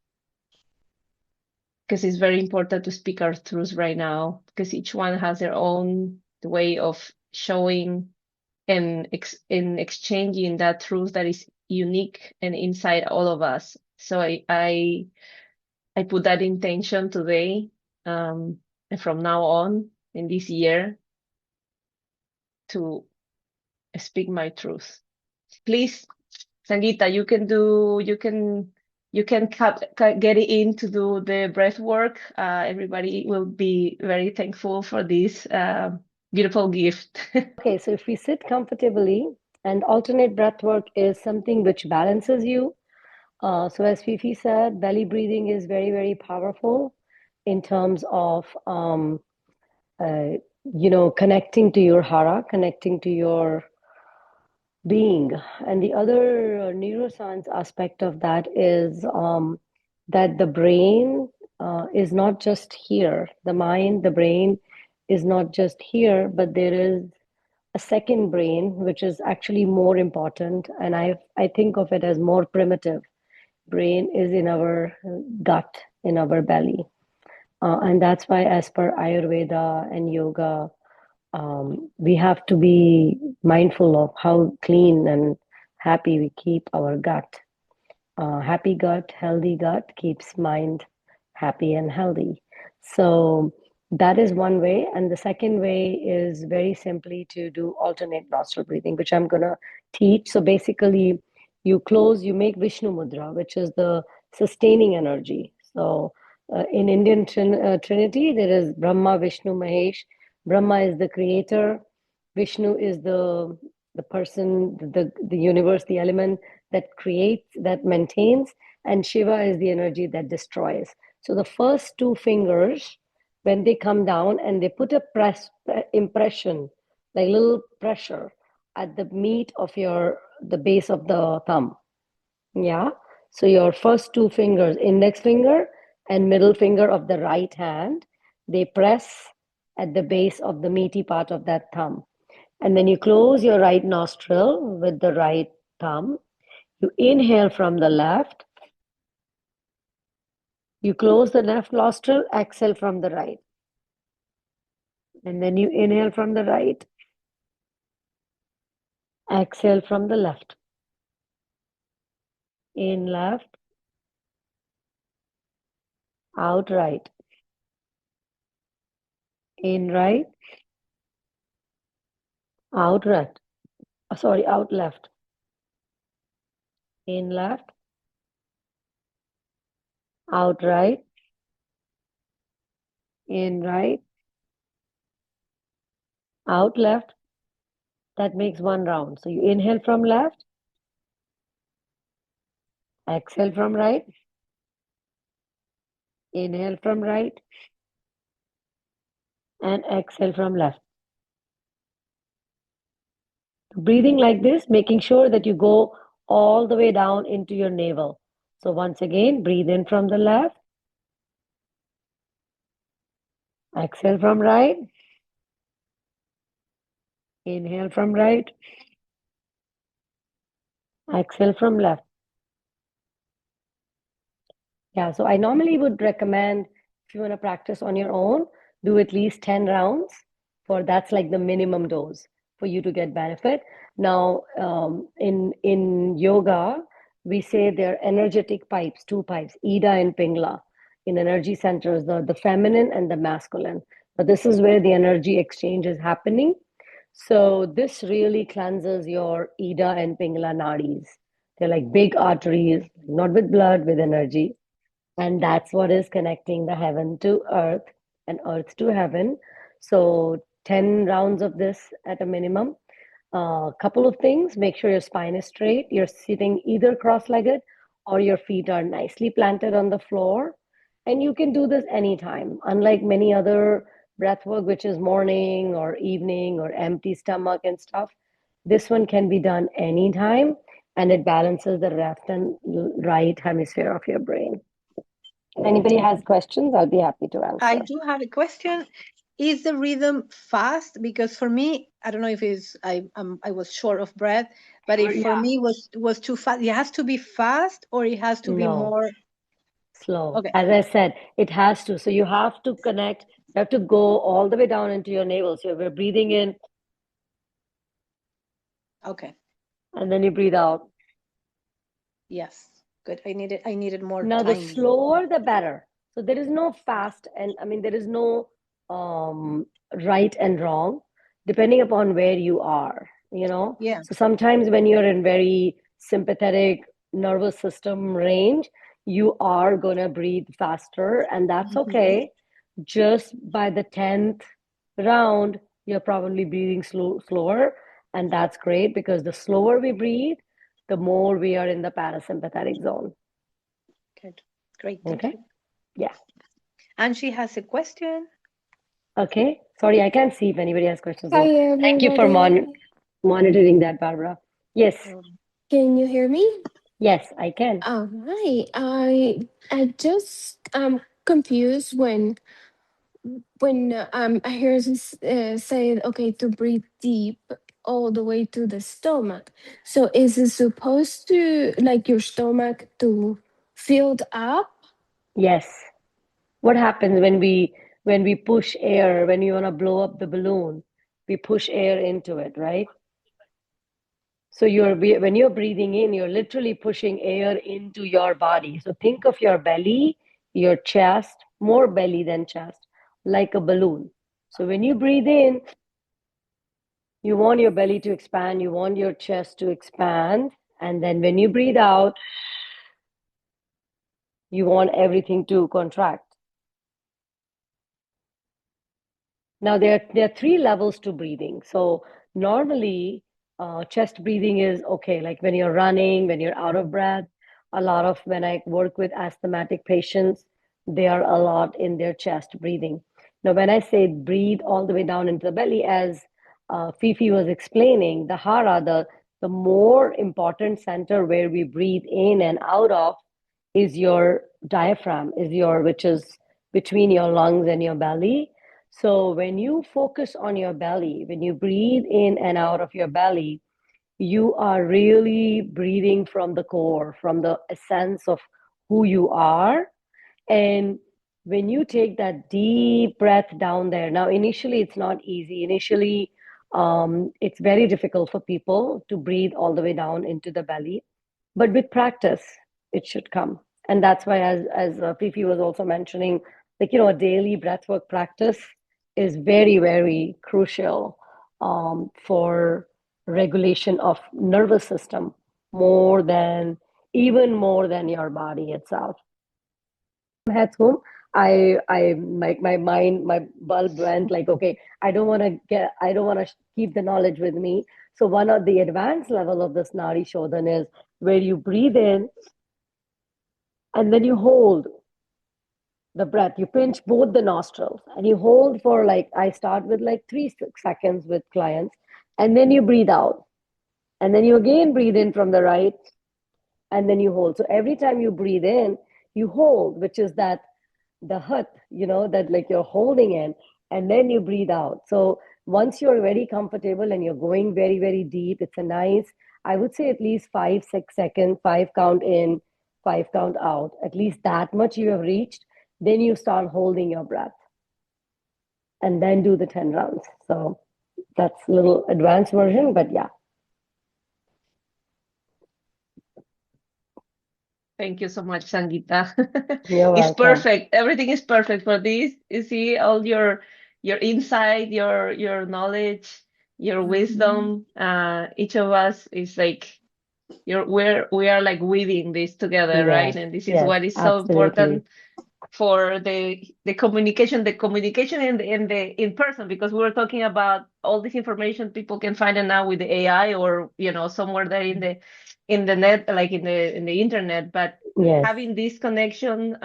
Because it's very important to speak our truth right now, because each one has their own way of showing and exchanging that truth that is unique and inside all of us. So I put that intention today, and from now on in this year, to speak my truth. Please, Sangeeta, you can you can get it in to do the breath work. Everybody will be very thankful for this beautiful gift. Okay, so if we sit comfortably, and alternate breath work is something which balances you. So as Fifi said, belly breathing is very, very powerful in terms of connecting to your hara, connecting to your being. And the other neuroscience aspect of that is that the brain is not just here. The mind, the brain is not just here, but there is a second brain, which is actually more important. And I think of it as more primitive. Brain is in our gut, in our belly. And that's why, as per Ayurveda and yoga, we have to be mindful of how clean and happy we keep our gut. Happy gut, healthy gut keeps mind happy and healthy. So that is one way. And the second way is very simply to do alternate nostril breathing, which I'm going to teach. So basically, you make Vishnu Mudra, which is the sustaining energy. So in Indian Trinity, there is Brahma, Vishnu, Mahesh. Brahma is the creator. Vishnu is the person, the universe, the element that creates, that maintains, and Shiva is the energy that destroys. So the first two fingers, when they come down and they put a impression, like little pressure at the meat of the base of the thumb. Yeah. So your first two fingers, index finger and middle finger of the right hand, they press at the base of the meaty part of that thumb. And then you close your right nostril with the right thumb. You inhale from the left. You close the left nostril, exhale from the right. And then you inhale from the right. Exhale from the left. In left. Out right. In right. Out right. Sorry, out left. In left. Out right. In right. Out left. That makes one round. So you inhale from left. Exhale from right. Inhale from right. And exhale from left. Breathing like this, making sure that you go all the way down into your navel. So once again, breathe in from the left. Exhale from right. Inhale from right. Exhale from left. Yeah, so I normally would recommend, if you want to practice on your own, do at least 10 rounds. That's like the minimum dose for you to get benefit. Now, in yoga, we say there are energetic pipes, two pipes, Ida and Pingala, in energy centers, the feminine and the masculine. But this is where the energy exchange is happening. So this really cleanses your Ida and Pingala nadis. They're like big arteries, not with blood, with energy. And that's what is connecting the heaven to earth and earth to heaven. So 10 rounds of this at a minimum. A couple of things, make sure your spine is straight. You're sitting either cross-legged or your feet are nicely planted on the floor. And you can do this anytime. Unlike many other breath work, which is morning or evening or empty stomach and stuff, this one can be done anytime, and it balances the left and right hemisphere of your brain. If anybody has questions, I'll be happy to answer. I do have a question. Is the rhythm fast? Because for me, I don't know if it's I was short of breath, but if for me was too fast, it has to be fast or it has to be more slow. Okay. As I said, it has to. So you have to connect. You have to go all the way down into your navel. So we're breathing in. Okay. And then you breathe out. Yes. Good. I needed more Now, time. the slower, the better. So there is no fast, and I mean, there is no right and wrong, depending upon where you are, you know? Yeah. So sometimes when you're in very sympathetic nervous system range, you are going to breathe faster, and that's okay. Just by the 10th round, you're probably breathing slower, and that's great, because the slower we breathe, the more we are in the parasympathetic zone. Good. Great. Thank Okay. you. Yeah. And she has a question. Okay. Sorry, I can't see if anybody has questions. Hi, So thank you for everybody. monitoring that, Barbara. Yes. Can you hear me? Yes, I can. All right. I just confused when I hear say okay to breathe deep all the way to the stomach. So is it supposed to like your stomach to filled up? Yes. What happens when we push air, when you want to blow up the balloon, we push air into it, right? So when you're breathing in, you're literally pushing air into your body. So think of your belly, your chest, more belly than chest, like a balloon. So when you breathe in, you want your belly to expand, you want your chest to expand, and then when you breathe out, you want everything to contract. Now, there are 3 levels to breathing. So normally, chest breathing is okay, like when you're running, when you're out of breath. When I work with asthmatic patients, they are a lot in their chest breathing. Now, when I say breathe all the way down into the belly, as Fifi was explaining, the hara, the more important center where we breathe in and out of is your diaphragm, which is between your lungs and your belly. So when you focus on your belly, when you breathe in and out of your belly, you are really breathing from the core, from the essence of who you are. And when you take that deep breath down there, now initially it's not easy. Initially, it's very difficult for people to breathe all the way down into the belly. But with practice, it should come. And that's why, as Fifi was also mentioning, like, a daily breathwork practice is very, very crucial for regulation of nervous system even more than your body itself. Heads home, my bulb went like, okay, I don't want to keep the knowledge with me. So one of the advanced level of this Nadi Shodhan is where you breathe in and then you hold the breath. You pinch both the nostrils and you hold for I start with 3 seconds with clients, and then you breathe out. And then you again breathe in from the right, and then you hold. So every time you breathe in, you hold, which is the hut, that you're holding in, and then you breathe out. So once you're very comfortable and you're going very, very deep, it's a nice, I would say at least 5, 6 seconds, 5 count in, 5 count out, at least that much you have reached. Then you start holding your breath and then do the 10 rounds. So that's a little advanced version, but yeah. Thank you so much, Sangeeta. You're It's welcome. perfect. Everything is perfect for this. You see all your insight, your knowledge, your wisdom. Each of us is we are like weaving this together, right? Yes, And this is yes, what is so absolutely. important for the communication in person, because we were talking about all this information people can find it now with the AI, or somewhere there in the net, like in the internet, but Yes, having this connection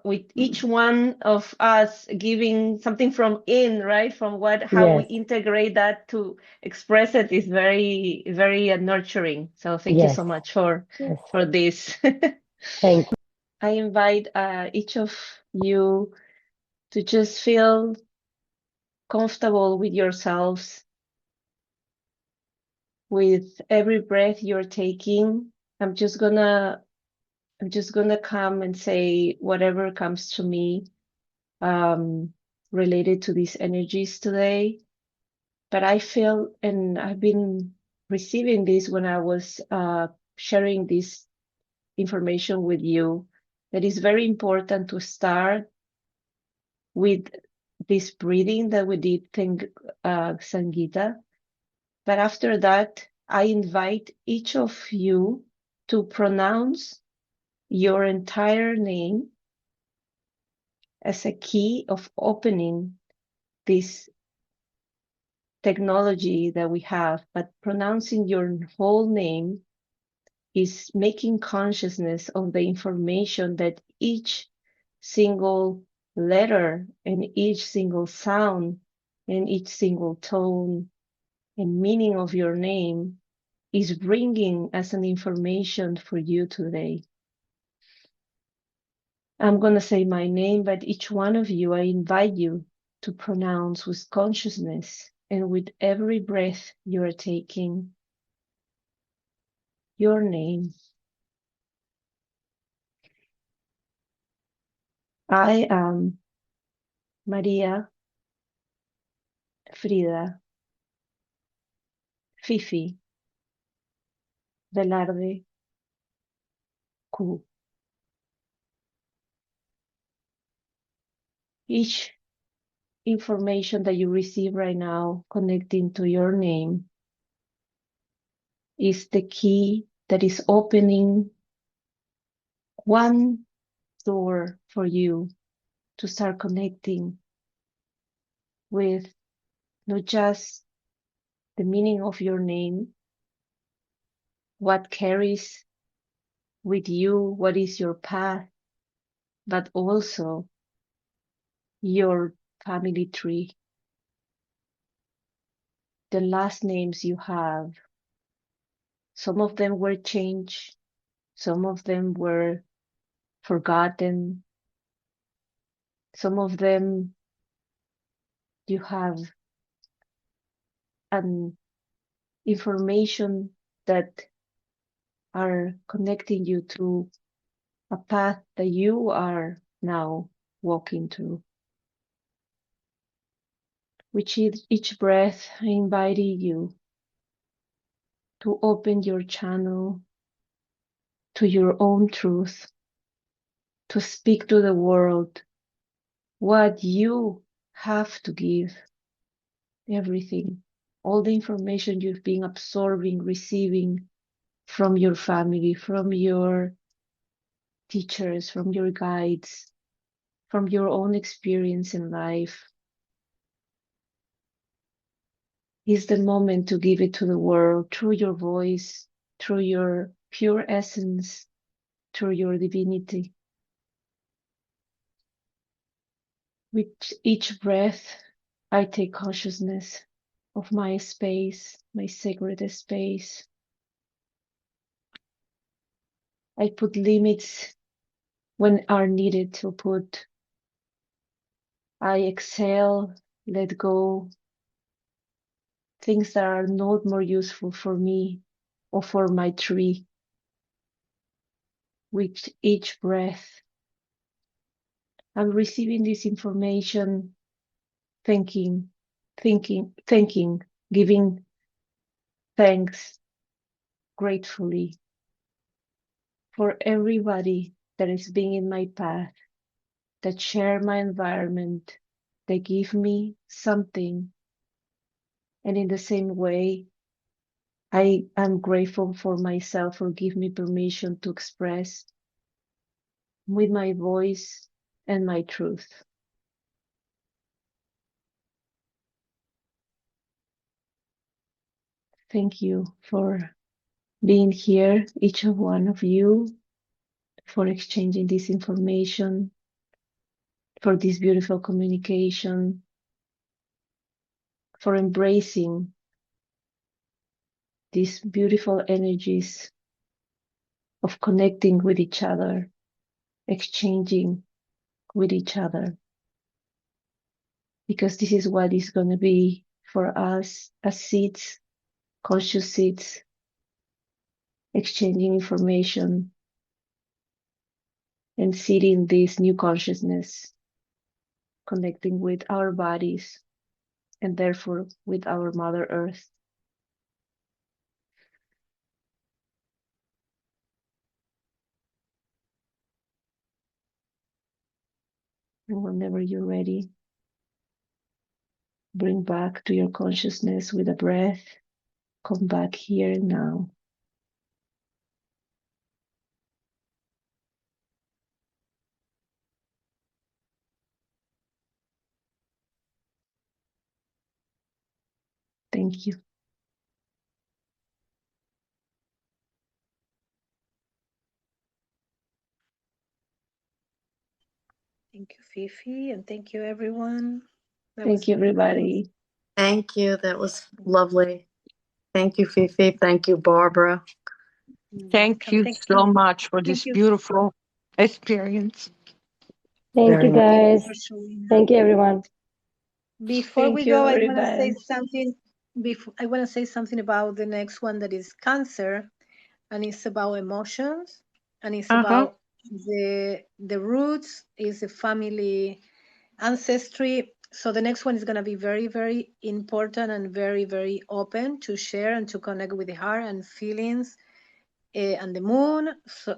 with each one of us giving something from right, from how we yes, integrate that to express it is very, very nurturing. So thank you yes, so much for yes. this. Thank you. I invite each of you to just feel comfortable with yourselves, with every breath you're taking. I'm just gonna come and say whatever comes to me related to these energies today. But I feel, and I've been receiving this when I was sharing this information with you, that it's very important to start with this breathing that we did, thank Sangeeta. But after that, I invite each of you to pronounce your entire name as a key of opening this technology that we have, but pronouncing your whole name is making consciousness of the information that each single letter and each single sound and each single tone and meaning of your name is bringing as an information for you today. I'm going to say my name, but each one of you, I invite you to pronounce with consciousness and with every breath you are taking your name. I am Maria, Frida, Fifi, Velarde, Q. Each information that you receive right now connecting to your name is the key that is opening one door for you to start connecting with not just the meaning of your name, what carries with you, what is your path, but also your family tree, the last names you have. Some of them were changed, some of them were forgotten, some of them you have an information that are connecting you to a path that you are now walking through. With each breath, I invite you to open your channel to your own truth, to speak to the world what you have to give, everything, all the information you've been absorbing, receiving from your family, from your teachers, from your guides, from your own experience in life. Is the moment to give it to the world through your voice, through your pure essence, through your divinity. With each breath, I take consciousness of my space, my sacred space. I put limits when are needed to put. I exhale, let go, things that are not more useful for me or for my tree. With each breath, I'm receiving this information, thinking, giving thanks gratefully for everybody that is being in my path, that share my environment, they give me something. And in the same way, I am grateful for myself for giving me permission to express with my voice and my truth. Thank you for being here, each of one of you, for exchanging this information, for this beautiful communication, for embracing these beautiful energies of connecting with each other, exchanging with each other, because this is what is going to be for us as seeds, conscious seeds, exchanging information and seeding this new consciousness, connecting with our bodies and therefore with our Mother Earth. And whenever you're ready, bring back to your consciousness with a breath. Come back here and now. Thank you. Thank you, Fifi, and thank you, everyone. Thank you, everybody. Thank you. That was lovely. Thank you, Fifi. Thank you, Barbara. Thank you so much for this beautiful experience. Thank you, guys. Thank you, everyone. Before Thank we you, go, I want to say everybody. something. I want to say something about the next one that is Cancer, and it's about emotions, and it's about the roots, is the family ancestry. So the next one is going to be very, very important and very, very open to share and to connect with the heart and feelings, and the moon,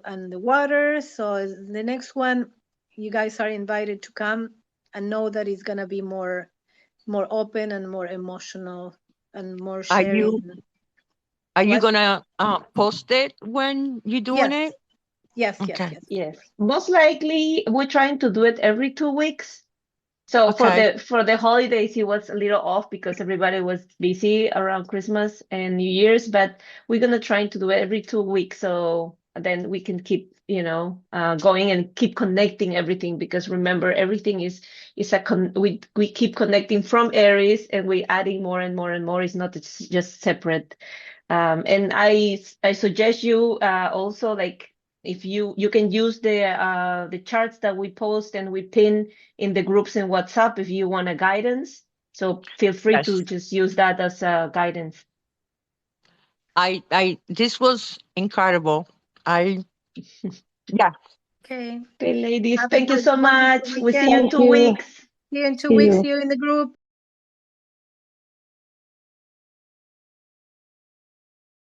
and the water. So the next one, you guys are invited to come and know that it's going to be more open and more emotional and more sharing. Are you gonna post it when you're doing Yes. it? Yes, Okay. Yes. Most likely, we're trying to do it every 2 weeks. So for the holidays, it was a little off because everybody was busy around Christmas and New Year's, but we're gonna try to do it every 2 weeks, so then we can keep, going and keep connecting everything, because remember, everything is we keep connecting from Aries, and we adding more and more and more. It's not just separate. And I suggest you also, like, if you can use the charts that we post and we pin in the groups in WhatsApp if you want a guidance. So feel free to just use that as a guidance. This was incredible. Yeah. Okay. Okay, ladies. Thank you so much. We'll see you in 2 Weekend. weeks. See you in 2 See weeks. you. See you in the group.